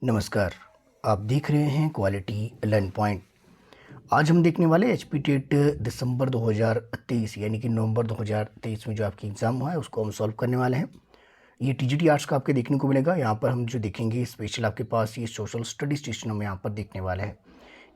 नमस्कार। आप देख रहे हैं क्वालिटी लर्न पॉइंट। आज हम देखने वाले एचपी टेट दिसंबर 2023 यानी कि नवंबर 2023 में जो आपकी एग्ज़ाम हुआ है उसको हम सॉल्व करने वाले हैं। ये टीजीटी आर्ट्स का आपके देखने को मिलेगा। यहाँ पर हम जो देखेंगे स्पेशल आपके पास ये सोशल स्टडीज सेक्शन हम यहाँ पर देखने वाले हैं।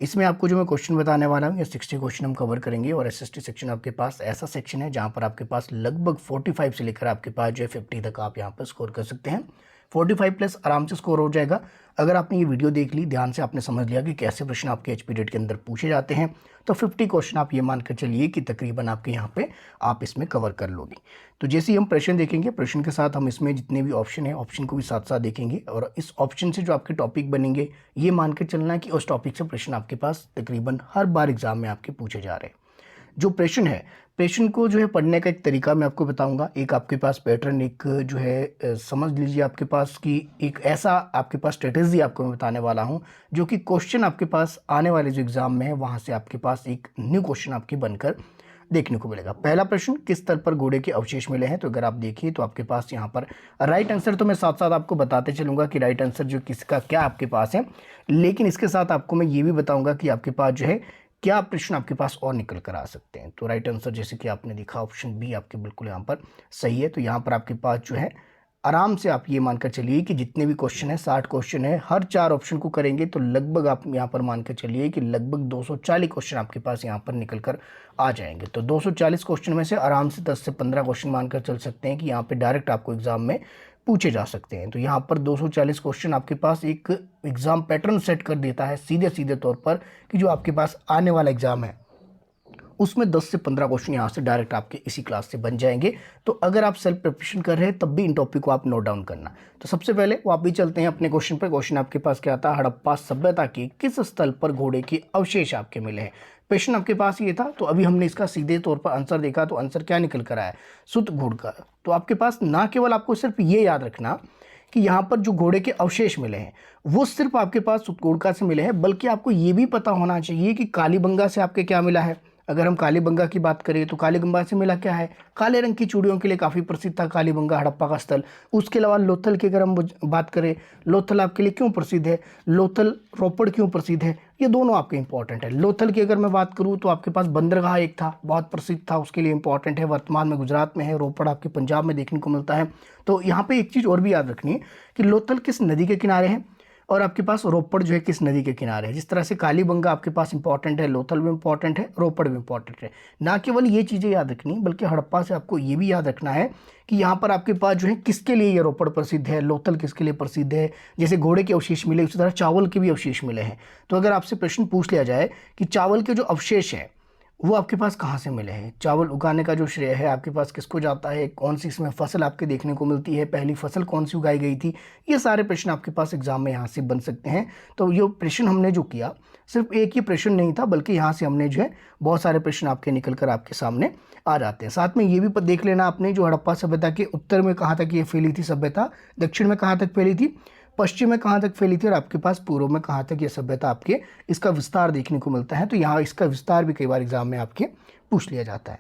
इसमें आपको जो मैं क्वेश्चन बताने वाला हूँ ये 60 क्वेश्चन हम कवर करेंगे। और एसएसटी सेक्शन आपके पास ऐसा सेक्शन है जहाँ पर आपके पास लगभग 45 से लेकर आपके पास जो है 50 तक आप यहाँ पर स्कोर कर सकते हैं। 45 प्लस आराम से स्कोर हो जाएगा। अगर आपने ये वीडियो देख ली, ध्यान से आपने समझ लिया कि कैसे प्रश्न आपके एचपी टेट के अंदर पूछे जाते हैं, तो 50 क्वेश्चन आप ये मानकर चलिए कि तकरीबन आपके यहाँ पे आप इसमें कवर कर लोगे। तो जैसे ही हम प्रश्न देखेंगे, प्रश्न के साथ हम इसमें जितने भी ऑप्शन है ऑप्शन को भी साथ साथ देखेंगे। और इस ऑप्शन से जो आपके टॉपिक बनेंगे ये मानकर चलना है कि उस टॉपिक से प्रश्न आपके पास तकरीबन हर बार एग्जाम में आपके पूछे जा रहे हैं। जो प्रश्न है, प्रश्न को जो है पढ़ने का एक तरीका मैं आपको बताऊंगा। एक आपके पास पैटर्न, एक जो है समझ लीजिए आपके पास कि एक ऐसा आपके पास स्ट्रेटेजी आपको मैं बताने वाला हूं जो कि क्वेश्चन आपके पास आने वाले जो एग्जाम में है वहां से आपके पास एक न्यू क्वेश्चन आपके बनकर देखने को मिलेगा। पहला प्रश्न, किस स्तर पर घोड़े के अवशेष मिले हैं? तो अगर आप देखिए तो आपके पास यहाँ पर राइट आंसर तो मैं साथ साथ आपको बताते चलूंगा कि राइट आंसर जो किसका क्या आपके पास है, लेकिन इसके साथ आपको मैं ये भी बताऊंगा कि आपके पास जो है क्या प्रश्न आपके पास और निकल कर आ सकते हैं। तो राइट आंसर जैसे कि आपने देखा ऑप्शन बी आपके बिल्कुल यहाँ पर सही है। तो यहाँ पर आपके पास जो है आराम से आप ये मानकर चलिए कि जितने भी क्वेश्चन है 60 क्वेश्चन है, हर 4 ऑप्शन को करेंगे तो लगभग आप यहाँ पर मानकर चलिए कि लगभग 240 क्वेश्चन आपके पास यहाँ पर निकल कर आ जाएंगे। तो 240 क्वेश्चन में से आराम से 10 से 15 क्वेश्चन मानकर चल सकते हैं कि यहाँ पे डायरेक्ट आपको एग्जाम में पूछे जा सकते हैं। तो यहाँ पर 240 क्वेश्चन आपके पास एक एग्जाम पैटर्न सेट कर देता है सीधे सीधे तौर पर कि जो आपके पास आने वाला एग्जाम है उसमें 10 से 15 क्वेश्चन यहाँ से डायरेक्ट आपके इसी क्लास से बन जाएंगे। तो अगर आप सेल्फ प्रिपरेशन कर रहे हैं तब भी इन टॉपिक को आप नोट डाउन करना। तो सबसे पहले वापस चलते हैं अपने क्वेश्चन पर। क्वेश्चन आपके पास क्या था? हड़प्पा सभ्यता के किस स्थल पर घोड़े के अवशेष आपके मिले हैं? प्रश्न आपके पास ये था। तो अभी हमने इसका सीधे तौर पर आंसर देखा तो आंसर क्या निकल कर आया? सुत घोड़ का। तो आपके पास ना केवल आपको सिर्फ ये याद रखना कि यहाँ पर जो घोड़े के अवशेष मिले हैं वो सिर्फ आपके पास सुतगोड़का से मिले हैं, बल्कि आपको ये भी पता होना चाहिए कि कालीबंगा से आपके क्या मिला है। अगर हम कालीबंगा की बात करें तो कालीबंगा से मिला क्या है? काले रंग की चूड़ियों के लिए काफ़ी प्रसिद्ध था कालीबंगा हड़प्पा का स्थल। उसके अलावा लोथल की अगर हम बात करें, लोथल आपके लिए क्यों प्रसिद्ध है? लोथल रोपड़ क्यों प्रसिद्ध है? ये दोनों आपके इंपॉर्टेंट है। लोथल की अगर मैं बात करूँ तो आपके पास बंदरगाह एक था, बहुत प्रसिद्ध था, उसके लिए इंपॉर्टेंट है, वर्तमान में गुजरात में है। रोपड़ आपके पंजाब में देखने को मिलता है। तो यहाँ पे एक चीज़ और भी याद रखनी है कि लोथल किस नदी के किनारे है और आपके पास रोपड़ जो है किस नदी के किनारे है। जिस तरह से कालीबंगा आपके पास इंपॉर्टेंट है, लोथल भी इंपॉर्टेंट है, रोपड़ भी इंपॉर्टेंट है। ना केवल ये चीज़ें याद रखनी बल्कि हड़प्पा से आपको ये भी याद रखना है कि यहाँ पर आपके पास जो है किसके लिए ये रोपड़ प्रसिद्ध है, लोथल किसके लिए प्रसिद्ध है। जैसे घोड़े के अवशेष मिले उसी तरह चावल के भी अवशेष मिले हैं। तो अगर आपसे प्रश्न पूछ लिया जाए कि चावल के जो अवशेष है वो आपके पास कहाँ से मिले हैं, चावल उगाने का जो श्रेय है आपके पास किसको जाता है, कौन सी इसमें फसल आपके देखने को मिलती है, पहली फसल कौन सी उगाई गई थी, ये सारे प्रश्न आपके पास एग्जाम में यहाँ से बन सकते हैं। तो ये प्रश्न हमने जो किया सिर्फ एक ही प्रश्न नहीं था, बल्कि यहाँ से हमने जो है बहुत सारे प्रश्न आपके निकल कर आपके सामने आ जाते हैं। साथ में ये भी देख लेना आपने जो हड़प्पा सभ्यता के उत्तर में कहाँ तक ये फैली थी सभ्यता, दक्षिण में कहाँ तक फैली थी, पश्चिम में कहाँ तक फैली थी और आपके पास पूर्व में कहाँ तक ये सभ्यता आपके इसका विस्तार देखने को मिलता है। तो यहाँ इसका विस्तार भी कई बार एग्जाम में आपके पूछ लिया जाता है।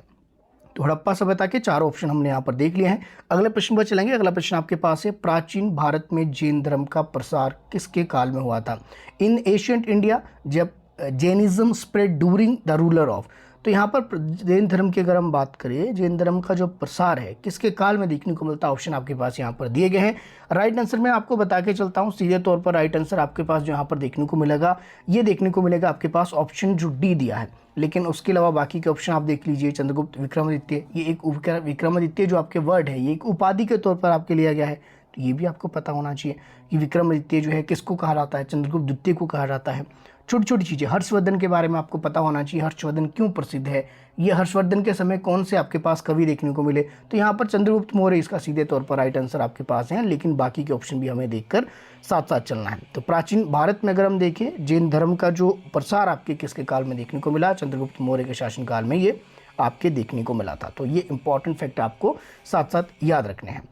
तो हड़प्पा सभ्यता के 4 ऑप्शन हमने यहाँ पर देख लिए हैं। अगले प्रश्न पर चलेंगे। अगला प्रश्न आपके पास है, प्राचीन भारत में जैन धर्म का प्रसार किसके काल में हुआ था? इन एशियंट इंडिया जब Jainism spread during the ruler of. तो यहाँ पर जैन धर्म की अगर हम बात करें, जैन धर्म का जो प्रसार है किसके काल में देखने को मिलता है? ऑप्शन आपके पास यहाँ पर दिए गए हैं। राइट आंसर मैं आपको बता के चलता हूँ सीधे तौर पर। राइट आंसर आपके पास जो यहाँ पर देखने को मिलेगा ये देखने को मिलेगा आपके पास ऑप्शन जो डी दिया है। लेकिन उसके अलावा बाकी के ऑप्शन आप देख लीजिए। चंद्रगुप्त विक्रमादित्य, ये एक विक्रमादित्य जो आपके वर्ड है ये एक उपाधि के तौर पर आपके लिया गया है। तो ये भी आपको पता होना चाहिए कि विक्रमादित्य जो है किसको कहा जाता है? चंद्रगुप्त द्वितीय को कहा जाता है। छोटी छोटी चीज़ें, हर्षवर्धन के बारे में आपको पता होना चाहिए, हर्षवर्धन क्यों प्रसिद्ध है, ये हर्षवर्धन के समय कौन से आपके पास कवि देखने को मिले। तो यहाँ पर चंद्रगुप्त मौर्य इसका सीधे तौर पर राइट आंसर आपके पास है, लेकिन बाकी के ऑप्शन भी हमें देखकर साथ साथ चलना है। तो प्राचीन भारत में अगर हम देखें जैन धर्म का जो प्रसार आपके किसके काल में देखने को मिला? चंद्रगुप्त मौर्य के शासनकाल में ये आपके देखने को मिला था। तो ये इंपॉर्टेंट फैक्ट आपको साथ साथ याद रखने हैं।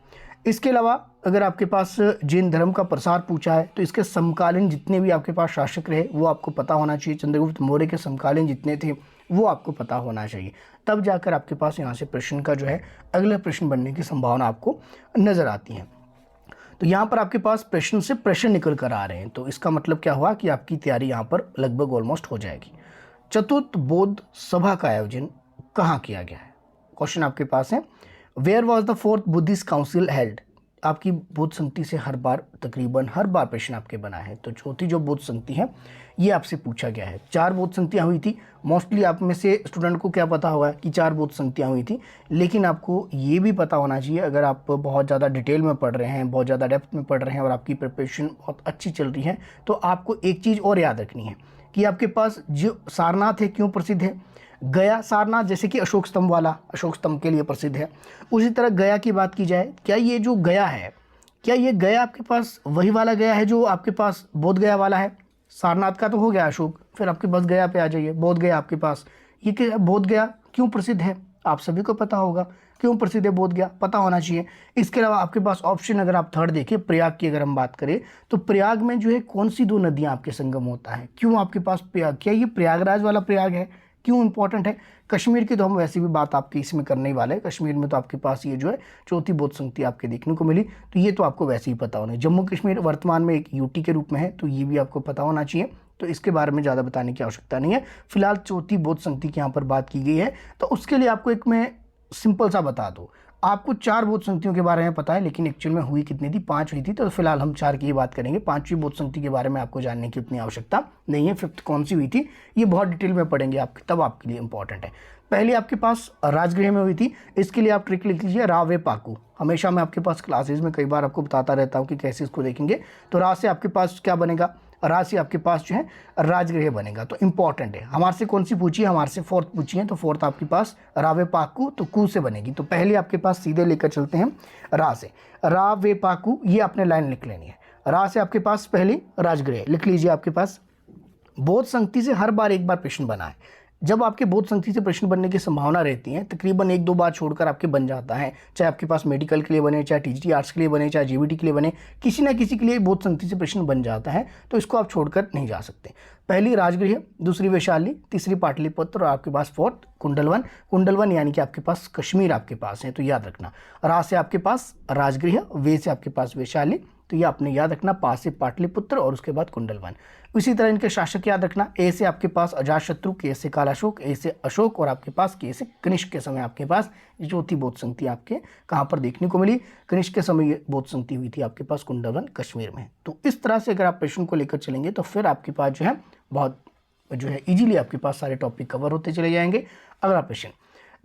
इसके अलावा अगर आपके पास जैन धर्म का प्रसार पूछा है तो इसके समकालीन जितने भी आपके पास शासक रहे वो आपको पता होना चाहिए। चंद्रगुप्त मौर्य के समकालीन जितने थे वो आपको पता होना चाहिए, तब जाकर आपके पास यहाँ से प्रश्न का जो है अगला प्रश्न बनने की संभावना आपको नजर आती है। तो यहाँ पर आपके पास प्रश्न से प्रश्न निकल कर आ रहे हैं, तो इसका मतलब क्या हुआ कि आपकी तैयारी यहाँ पर लगभग ऑलमोस्ट हो जाएगी। चतुर्थ बौद्ध सभा का आयोजन कहाँ किया गया है? क्वेश्चन आपके पास है, where was the fourth Buddhist council held? आपकी बौद्ध संगति से तकरीबन हर बार प्रश्न आपके बना है। तो चौथी जो बौद्ध संगति है ये आपसे पूछा गया है। 4 बौद्ध संगतियाँ हुई थी। मोस्टली आप में से स्टूडेंट को क्या पता होगा कि 4 बौद्ध संगतियाँ हुई थी, लेकिन आपको ये भी पता होना चाहिए, अगर आप बहुत ज़्यादा डिटेल में पढ़ रहे हैं, बहुत ज़्यादा डेप्थ में पढ़ रहे हैं और आपकी प्रिपरेशन बहुत अच्छी चल रही है, तो आपको एक चीज़ और याद रखनी है कि आपके पास जो सारनाथ है क्यों प्रसिद्ध है? गया सारनाथ जैसे कि अशोक स्तंभ वाला, अशोक स्तंभ के लिए प्रसिद्ध है। उसी तरह गया की बात की जाए, क्या ये जो गया है, क्या ये गया आपके पास वही वाला गया है जो आपके पास बोध गया वाला है? सारनाथ का तो हो गया अशोक, फिर आपके पास गया पे आ जाइए, बोध गया आपके पास। ये क्या बोध गया क्यों प्रसिद्ध है? आप सभी को पता होगा क्यों प्रसिद्ध है बोध गया, पता होना चाहिए। इसके अलावा आपके पास ऑप्शन अगर आप थर्ड देखें, प्रयाग की अगर हम बात करें, तो प्रयाग में जो है कौन सी 2 नदियाँ आपके संगम होता है? क्यों आपके पास प्रयाग? क्या ये प्रयागराज वाला प्रयाग है? क्यों इंपॉर्टेंट है? कश्मीर की तो हम वैसे भी बात आपकी इसमें करने ही वाले हैं। कश्मीर में तो आपके पास ये जो है चौथी बौद्ध संगति आपके देखने को मिली, तो ये तो आपको वैसे ही पता होना है। जम्मू कश्मीर वर्तमान में एक यूटी के रूप में है, तो ये भी आपको पता होना चाहिए, तो इसके बारे में ज़्यादा बताने की आवश्यकता नहीं है। फिलहाल चौथी बौद्ध संगति की यहाँ पर बात की गई है, तो उसके लिए आपको एक मैं सिंपल सा बता दूँ। आपको 4 बौद्ध संगतियों के बारे में पता है, लेकिन एक्चुअल में हुई कितनी थी? 5 हुई थी। तो फिलहाल हम 4 की ही बात करेंगे। 5वीं बौद्ध संगति के बारे में आपको जानने की उतनी आवश्यकता नहीं है। 5th कौन सी हुई थी ये बहुत डिटेल में पढ़ेंगे आप, तब आपके लिए इंपॉर्टेंट है। पहले आपके पास राजगृह में हुई थी, इसके लिए आप ट्रिक लिख लीजिए, रा वे पाकू। हमेशा मैं आपके पास क्लासेज में कई बार आपको बताता रहता हूँ कि कैसे इसको देखेंगे। तो रा से आपके पास क्या बनेगा? रा से आपके पास जो है राजगृह बनेगा, तो इंपॉर्टेंट है। हमारे से कौन सी पूछी है? हमारे से 4th पूछी है, तो 4th आपके पास रावे पाकू, तो कू से बनेगी। तो पहले आपके पास सीधे लेकर चलते हैं रा से, रावे पाकू, ये आपने लाइन लिख लेनी है। रा से आपके पास पहले राजगृह लिख लीजिए। आपके पास बौद्ध संगति से हर बार एक बार प्रश्न बना है। जब आपके बौद्ध संगति से प्रश्न बनने की संभावना रहती है, तकरीबन 1-2 बार छोड़कर आपके बन जाता है, चाहे आपके पास मेडिकल के लिए बने, चाहे टीजीटी आर्ट्स के लिए बने, चाहे जीबीटी के लिए बने, किसी ना किसी के लिए बौद्ध संगति से प्रश्न बन जाता है, तो इसको आप छोड़कर नहीं जा सकते। पहली राजगृह, दूसरी वैशाली, तीसरी पाटलिपुत्र और आपके पास 4th कुंडलवन। कुंडलवन यानी कि आपके पास कश्मीर आपके पास है, तो याद रखना। रा से आपके पास राजगृह, वे से आपके पास वैशाली, तो ये आपने याद रखना। पा से पाटलिपुत्र और उसके बाद कुंडलवन। इसी तरह इनके शासक याद रखना। ए से आपके पास अजातशत्रु, के से कालाशोक, ए से अशोक और आपके पास के से कनिष्क के समय आपके पास ये चौथी बौद्ध संगति आपके कहाँ पर देखने को मिली? कनिष्क के समय ये बौद्ध संगति हुई थी आपके पास कुंडलवन कश्मीर में। तो इस तरह से अगर आप प्रश्न को लेकर चलेंगे तो फिर आपके पास जो है बहुत जो है इजीली आपके पास सारे टॉपिक कवर होते चले जाएंगे। अगला प्रश्न,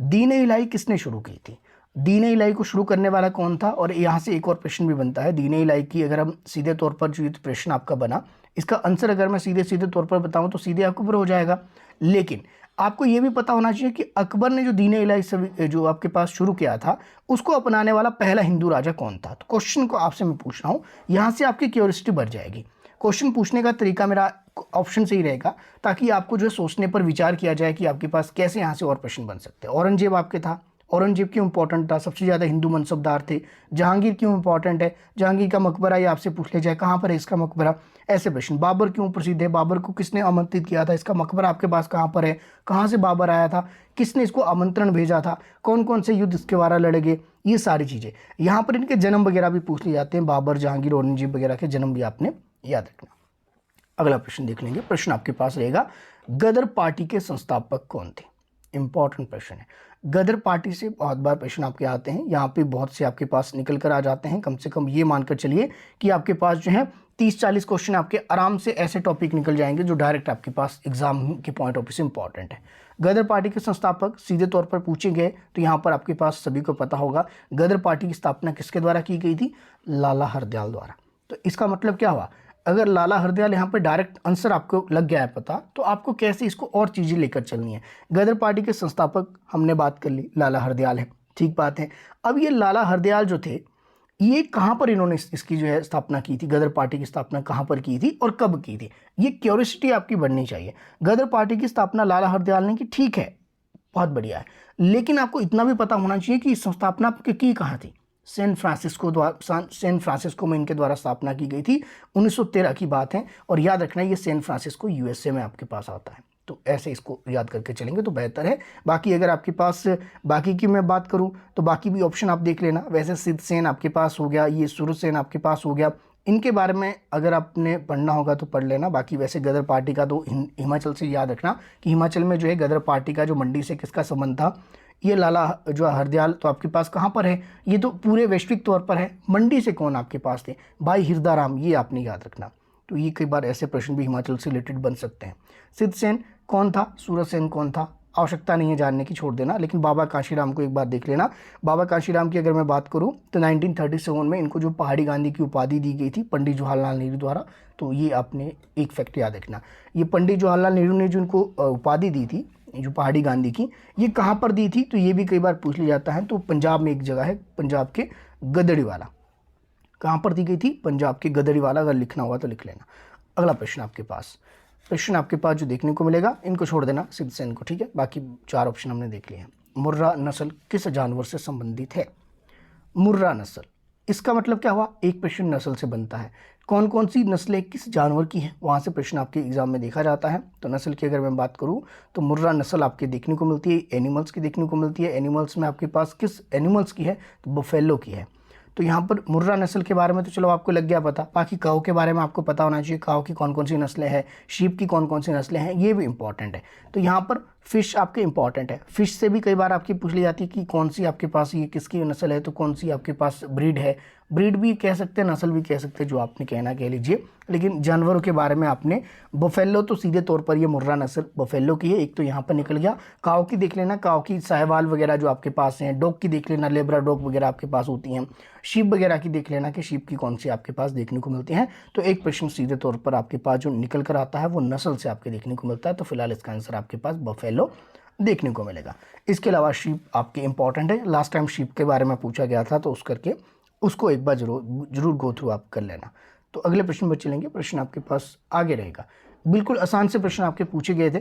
दीन इलाही किसने शुरू की थी? दीन इलाही को शुरू करने वाला कौन था? और यहाँ से एक और प्रश्न भी बनता है दीन इलाही की। अगर हम सीधे तौर पर जो प्रश्न आपका बना, इसका आंसर अगर मैं सीधे तौर पर बताऊं तो सीधे अकबर हो जाएगा, लेकिन आपको ये भी पता होना चाहिए कि अकबर ने जो दीन इलाही जो आपके पास शुरू किया था, उसको अपनाने वाला पहला हिंदू राजा कौन था? तो क्वेश्चन को आपसे मैं पूछ रहा हूँ, यहाँ से आपकी क्यूरियोसिटी बढ़ जाएगी। क्वेश्चन पूछने का तरीका मेरा ऑप्शन से ही रहेगा, ताकि आपको जो है सोचने पर विचार किया जाए कि आपके पास कैसे यहाँ से और प्रश्न बन सकते हैं। औरंगजेब आपके था, औरंगजेब क्यों इंपॉर्टेंट था? सबसे ज़्यादा हिंदू मनसबदार थे। जहांगीर क्यों इंपॉर्टेंट है? जहांगीर का मकबरा ये आपसे पूछ ले जाए, कहाँ पर है इसका मकबरा? ऐसे प्रश्न। बाबर क्यों प्रसिद्ध है? बाबर को किसने आमंत्रित किया था? इसका मकबरा आपके पास कहाँ पर है? कहाँ से बाबर आया था? किसने इसको आमंत्रण भेजा था? कौन कौन से युद्ध इसके द्वारा लड़े गए? ये सारी चीज़ें यहाँ पर इनके जन्म वगैरह भी पूछ लिए जाते हैं। बाबर, जहांगीर, औरंगजेब वगैरह के जन्म भी आपने याद रखना। अगला प्रश्न देख लेंगे। प्रश्न आपके पास रहेगा, गदर पार्टी के संस्थापक कौन थे? इंपॉर्टेंट प्रश्न है। गदर पार्टी से बहुत बार प्रश्न आपके आते हैं, यहाँ पे बहुत से आपके पास निकल कर आ जाते हैं। कम से कम ये मानकर चलिए कि आपके पास जो है 30-40 क्वेश्चन आपके आराम से ऐसे टॉपिक निकल जाएंगे जो डायरेक्ट आपके पास एग्जाम के पॉइंट ऑफ व्यू से इंपॉर्टेंट है। गदर पार्टी के संस्थापक सीधे तौर पर पूछे गए तो यहाँ पर आपके पास सभी को पता होगा, गदर पार्टी की स्थापना किसके द्वारा की गई थी? लाला हरदयाल द्वारा। तो इसका मतलब क्या हुआ? अगर लाला हरदयाल यहाँ पे डायरेक्ट आंसर आपको लग गया है पता, तो आपको कैसे इसको और चीज़ें लेकर चलनी है। गदर पार्टी के संस्थापक हमने बात कर ली, लाला हरदयाल है, ठीक बात है। अब ये लाला हरदयाल जो थे, ये कहाँ पर इन्होंने इसकी जो है स्थापना की थी? गदर पार्टी की स्थापना कहाँ पर की थी और कब की थी? ये क्यूरियोसिटी आपकी बढ़नी चाहिए। गदर पार्टी की स्थापना लाला हरदयाल ने की, ठीक है, बहुत बढ़िया है, लेकिन आपको इतना भी पता होना चाहिए कि स्थापना की कहाँ थी? सैन फ्रांसिस्को में इनके द्वारा स्थापना की गई थी। 1913 की बात है, और याद रखना ये सैन फ्रांसिस्को यूएसए में आपके पास आता है। तो ऐसे इसको याद करके चलेंगे तो बेहतर है। बाकी अगर आपके पास बाकी की मैं बात करूं तो बाकी भी ऑप्शन आप देख लेना। वैसे सिद्ध सेन आपके पास हो गया, ये सूरसेन आपके पास हो गया, इनके बारे में अगर आपने पढ़ना होगा तो पढ़ लेना। बाकी वैसे गदर पार्टी का तो हिमाचल से याद रखना कि हिमाचल में जो है गदर पार्टी का जो मंडी से किसका संबंध था, ये लाला जो हरदयाल तो आपके पास कहाँ पर है, ये तो पूरे वैश्विक तौर पर है। मंडी से कौन आपके पास थे, भाई हिरदाराम, ये आपने याद रखना। तो ये कई बार ऐसे प्रश्न भी हिमाचल से रिलेटेड बन सकते हैं। सिद्ध सेन कौन था, सूरसेन कौन था, आवश्यकता नहीं है जानने की, छोड़ देना। लेकिन बाबा कांशीराम को एक बार देख लेना। बाबा कांशीराम की अगर मैं बात करूं तो 1937 में इनको जो पहाड़ी गांधी की उपाधि दी गई थी पंडित जवाहरलाल नेहरू द्वारा, तो ये आपने एक फैक्ट याद रखना। ये पंडित जवाहरलाल नेहरू ने जो इनको उपाधि दी थी जो पहाड़ी गांधी की, ये कहाँ पर दी थी, तो ये भी कई बार पूछ लिया जाता है। तो पंजाब में एक जगह है, पंजाब के गदड़ीवाला। कहाँ पर दी गई थी, पंजाब के गदड़ीवाला। अगर लिखना हुआ तो लिख लेना। अगला प्रश्न आपके पास जो देखने को मिलेगा, इनको छोड़ देना सिद्ध सेन को, ठीक है। बाकी 4 ऑप्शन हमने देख लिए हैं। मुर्रा नस्ल किस जानवर से संबंधित है, मुर्रा नस्ल, इसका मतलब क्या हुआ, एक प्रश्न नस्ल से बनता है। कौन कौन सी नस्लें किस जानवर की हैं, वहाँ से प्रश्न आपके एग्जाम में देखा जाता है। तो नस्ल की अगर मैं बात करूँ तो मुर्रा नस्ल आपके देखने को मिलती है एनिमल्स की देखने को मिलती है। एनिमल्स में आपके पास किस एनिमल्स की है, तो बफेलो की है। तो यहाँ पर मुर्रा नस्ल के बारे में तो चलो आपको लग गया पता। बाकी काऊ के बारे में आपको पता होना चाहिए, काऊ की कौन कौन सी नस्लें हैं, शीप की कौन कौन सी नस्लें हैं, ये भी इंपॉर्टेंट है। तो यहाँ पर फिश आपके इंपॉर्टेंट है। फिश से भी कई बार आपकी पूछ ली जाती है कि कौन सी आपके पास ये किसकी नस्ल है, तो कौन सी आपके पास ब्रीड है। ब्रीड भी कह सकते हैं, नस्ल भी कह सकते हैं, जो आपने कहना कह लीजिए। लेकिन जानवरों के बारे में आपने बफेलो, तो सीधे तौर पर ये मुर्रा नस्ल बफेलो की है। एक तो यहाँ पर निकल गया। काऊ की देख लेना, काऊ की साहिवाल वगैरह जो आपके पास हैं। डॉग की देख लेना, लेब्रा डॉग वगैरह आपके पास होती हैं। शीप वगैरह की देख लेना कि शीप की कौन सी आपके पास देखने को मिलती हैं। तो एक प्रश्न सीधे तौर पर आपके पास जो निकल कर आता है वो नस्ल से आपके देखने को मिलता है। तो फिलहाल इसका आंसर आपके पास बफेलो देखने को मिलेगा। इसके अलावा शीप आपके इंपॉर्टेंट है। लास्ट टाइम शीप के बारे में पूछा गया था, तो उस करके उसको एक बार जरूर गो थ्रू आप कर लेना। तो अगले प्रश्न पर चलेंगे। प्रश्न आपके पास आगे रहेगा। बिल्कुल आसान से प्रश्न आपके पूछे गए थे।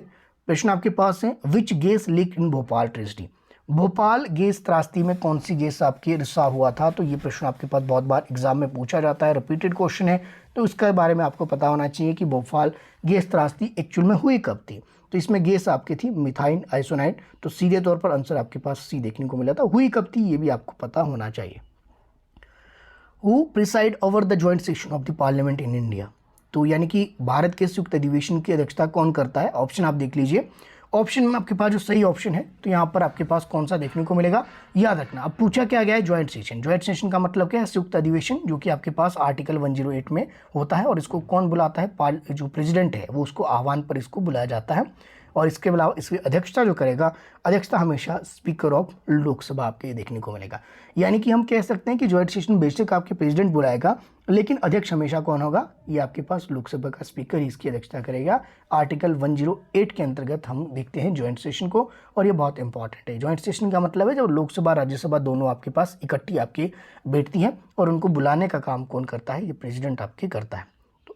प्रश्न आपके पास है, which gas leak in Bhopal tragedy, Bhopal gas त्रासदी में कौन सी गैस आपके रिसाव हुआ था। तो ये प्रश्न आपके पास बहुत बार एग्जाम में पूछा जाता है, रिपीटेड क्वेश्चन है। तो इसके बारे में आपको पता होना चाहिए कि भोपाल गैस त्रासदी एक्चुअल में हुई कब थी। तो इसमें गैस आपकी थी मिथाइन आइसोनाइड। तो सीधे तौर पर आंसर आपके पास सी देखने को मिला था। हुई कब थी ये भी आपको पता होना चाहिए। Who preside over the joint session of the parliament in India, तो यानी कि भारत के संयुक्त अधिवेशन की अध्यक्षता कौन करता है। ऑप्शन आप देख लीजिए। ऑप्शन में आपके पास जो सही ऑप्शन है, तो यहाँ पर आपके पास कौन सा देखने को मिलेगा, याद रखना। अब पूछा क्या गया है, ज्वाइंट सेशन। ज्वाइंट सेशन का मतलब क्या है, संयुक्त अधिवेशन, जो कि आपके पास आर्टिकल 108 में होता है। और इसको कौन बुलाता है, जो प्रेसिडेंट है वो उसको आह्वान पर इसको बुलाया जाता है। और इसके अलावा इसकी अध्यक्षता जो करेगा, अध्यक्षता हमेशा स्पीकर ऑफ लोकसभा आपके देखने को मिलेगा। यानी कि हम कह सकते हैं कि ज्वाइंट सेशन बेशक आपके प्रेसिडेंट बुलाएगा, लेकिन अध्यक्ष हमेशा कौन होगा, ये आपके पास लोकसभा का स्पीकर ही इसकी अध्यक्षता करेगा। आर्टिकल 108 के अंतर्गत हम देखते हैं ज्वाइंट सेशन को, और ये बहुत इंपॉर्टेंट है। ज्वाइंट सेशन का मतलब है जब लोकसभा राज्यसभा दोनों आपके पास इकट्ठी आपकी बैठती हैं, और उनको बुलाने का काम कौन करता है, ये प्रेसिडेंट आपके करता है।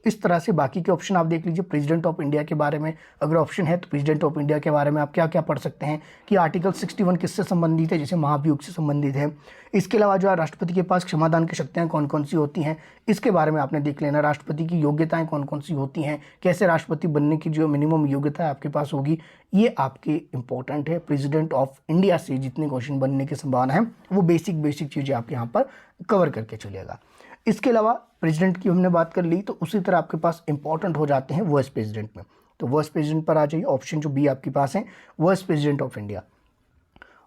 इस तरह से बाकी के ऑप्शन आप देख लीजिए। प्रेसिडेंट ऑफ इंडिया के बारे में अगर ऑप्शन है, तो प्रेसिडेंट ऑफ इंडिया के बारे में आप क्या क्या पढ़ सकते हैं कि आर्टिकल 61 किससे संबंधित है, जैसे महाभियोग से संबंधित है। इसके अलावा जो है राष्ट्रपति के पास क्षमादान की शक्तियाँ कौन कौन सी होती हैं, इसके बारे में आपने देख लेना। राष्ट्रपति की योग्यताएं कौन कौन सी होती हैं, कैसे राष्ट्रपति बनने की जो मिनिमम योग्यता आपके पास होगी, ये आपके इंपॉर्टेंट है। प्रेसिडेंट ऑफ इंडिया से जितने क्वेश्चन बनने की संभावना है, वो बेसिक चीज़ें आप यहाँ पर कवर करके चलिएगा। इसके अलावा प्रेसिडेंट की हमने बात कर ली, तो उसी तरह आपके पास इंपॉर्टेंट हो जाते हैं वाइस प्रेसिडेंट में। तो वाइस प्रेसिडेंट पर आ जाइए। ऑप्शन जो बी आपके पास है, vice president of India.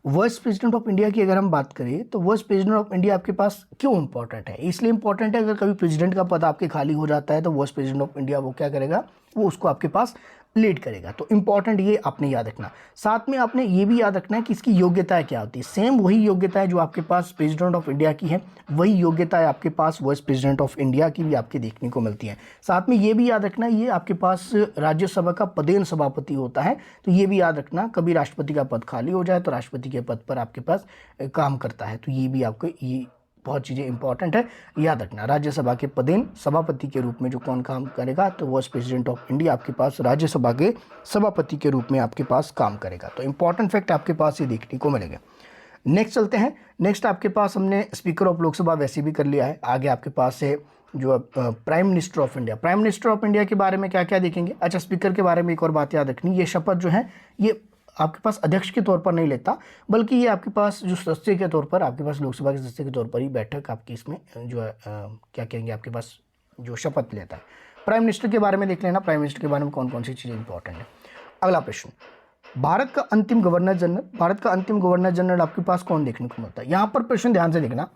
Vice president of India की अगर हम बात करें, तो वाइस प्रेसिडेंट ऑफ इंडिया आपके पास क्यों इंपॉर्टेंट है, इसलिए इंपॉर्टेंट है अगर कभी प्रेसिडेंट का पद आपके खाली हो जाता है, तो वाइस प्रेसिडेंट ऑफ इंडिया वो क्या करेगा, वो उसको आपके पास लीड करेगा। तो इंपॉर्टेंट ये आपने याद रखना। साथ में आपने ये भी याद रखना है कि इसकी योग्यताएं क्या होती है। सेम वही योग्यता है जो आपके पास प्रेसिडेंट ऑफ इंडिया की है, वही योग्यता है आपके पास वाइस प्रेसिडेंट ऑफ इंडिया की भी आपके देखने को मिलती है। साथ में ये भी याद रखना, ये आपके पास राज्यसभा का पदेन सभापति होता है। तो ये भी याद रखना, कभी राष्ट्रपति का पद खाली हो जाए तो राष्ट्रपति के पद पर आपके पास काम करता है। तो ये भी आपको ये बहुत चीज़ें इंपॉर्टेंट है, याद रखना। राज्यसभा के पदेन सभापति के रूप में जो कौन काम करेगा, तो वाइस प्रेसिडेंट ऑफ इंडिया आपके पास राज्यसभा के सभापति के रूप में आपके पास काम करेगा। तो इंपॉर्टेंट फैक्ट आपके पास ये देखने को मिलेगा। नेक्स्ट चलते हैं। नेक्स्ट आपके पास हमने स्पीकर ऑफ लोकसभा वैसे भी कर लिया है। आगे आपके पास है जो prime minister of India, prime minister of India के बारे में क्या क्या देखेंगे। अच्छा, स्पीकर के बारे में एक और बात याद रखनी, ये शपथ जो है ये आपके पास अध्यक्ष के तौर पर नहीं लेता, बल्कि ये आपके पास जो सदस्य के तौर पर, आपके पास लोकसभा के सदस्य के तौर पर ही बैठक आपकी इसमें जो है क्या कहेंगे, आपके पास जो शपथ लेता है। प्राइम मिनिस्टर के बारे में देख लेना, प्राइम मिनिस्टर के बारे में कौन कौन सी चीज़ें इंपॉर्टेंट है। अगला प्रश्न, भारत का अंतिम गवर्नर जनरल, भारत का अंतिम गवर्नर जनरल आपके पास कौन देखने को मिलता है। यहाँ पर प्रश्न ध्यान से देखना,